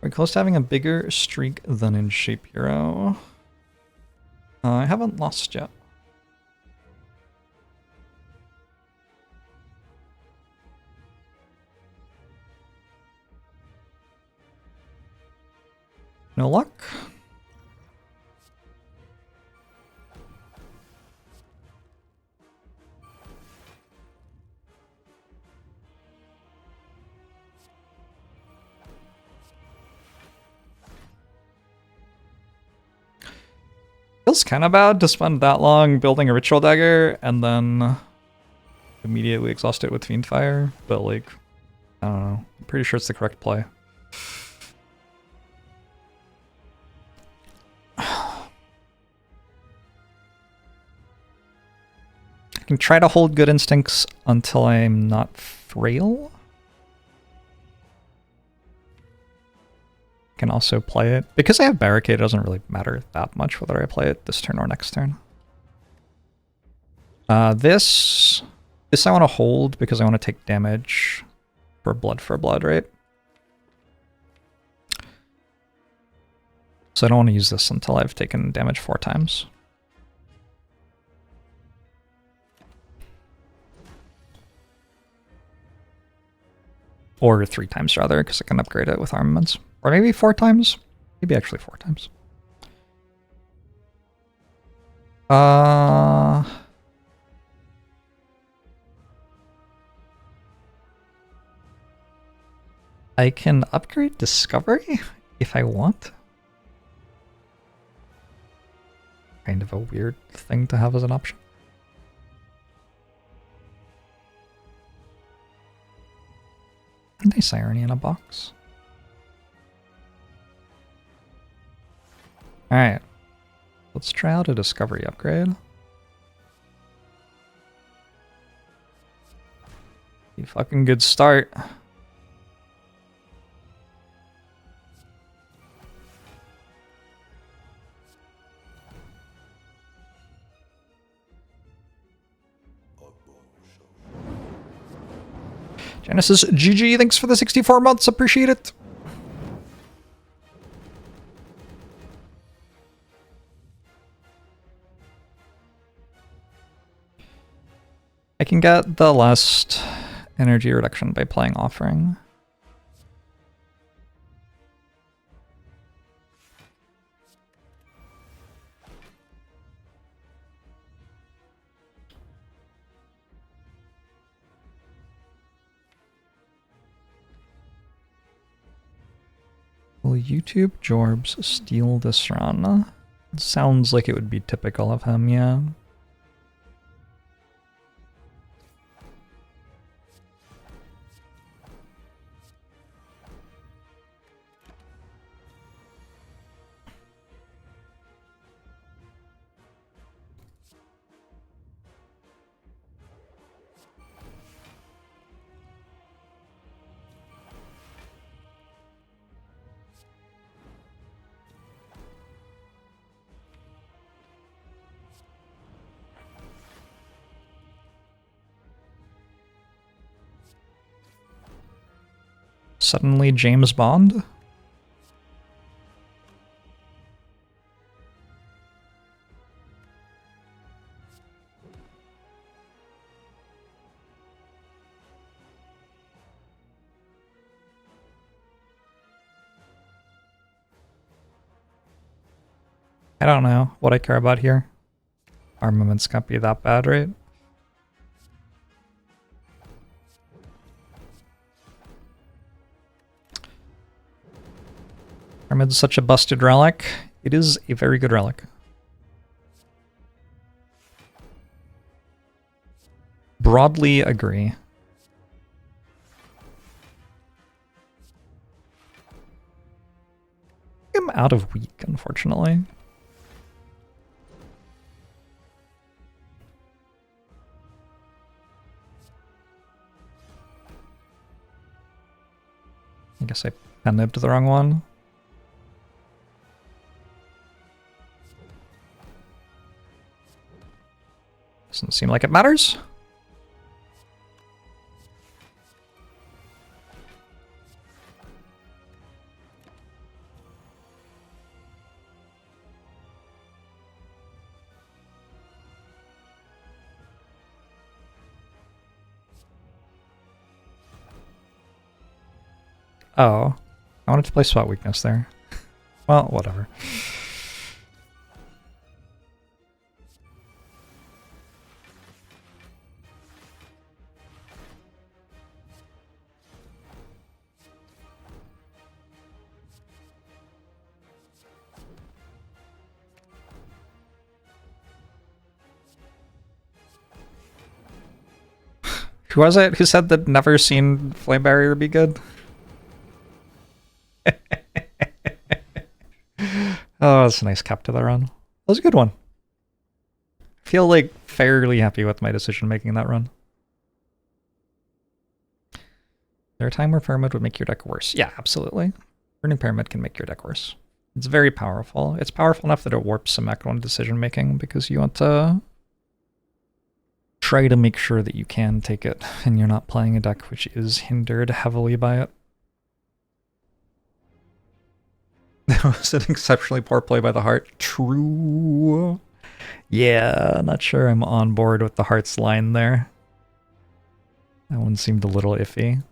We're close to having a bigger streak than in Shape Hero. I haven't lost yet. No luck. Feels kind of bad to spend that long building a Ritual Dagger and then immediately exhaust it with Fiend Fire, but like, I don't know. I'm pretty sure it's the correct play. I can try to hold good instincts until I'm not frail. Can also play it. Because I have Barricade, it doesn't really matter that much whether I play it this turn or next turn. This I want to hold because I want to take damage for blood, right? So I don't want to use this until I've taken damage 4 times. Or 3 times rather, because I can upgrade it with armaments. Or maybe 4 times? Maybe actually 4 times. I can upgrade Discovery if I want. Kind of a weird thing to have as an option. Nice irony in a box. Alright. Let's try out a Discovery upgrade. Be a fucking good start. Genesis GG, thanks for the 64 months, appreciate it. I can get the last energy reduction by playing Offering. Will YouTube Jorbs steal this run? It sounds like it would be typical of him, yeah. Suddenly James Bond? I don't know what I care about here. Armaments can't be that bad, right? Pyramid's such a busted relic. It is a very good relic. Broadly agree. I'm out of weak, unfortunately. I guess I pen-nibbed the wrong one. Doesn't seem like it matters. Oh, I wanted to play Spot Weakness there. Well, whatever. Who was it who said that never seen Flame Barrier be good? Oh, that's a nice cap to that run. That was a good one. I feel like fairly happy with my decision making that run. Is there a time where Pyramid would make your deck worse? Yeah, absolutely. Burning Pyramid can make your deck worse. It's very powerful. It's powerful enough that it warps some Echo decision making because you want to try to make sure that you can take it and you're not playing a deck which is hindered heavily by it. That was an exceptionally poor play by the Heart. True. Yeah, not sure I'm on board with the Heart's line there. That one seemed a little iffy.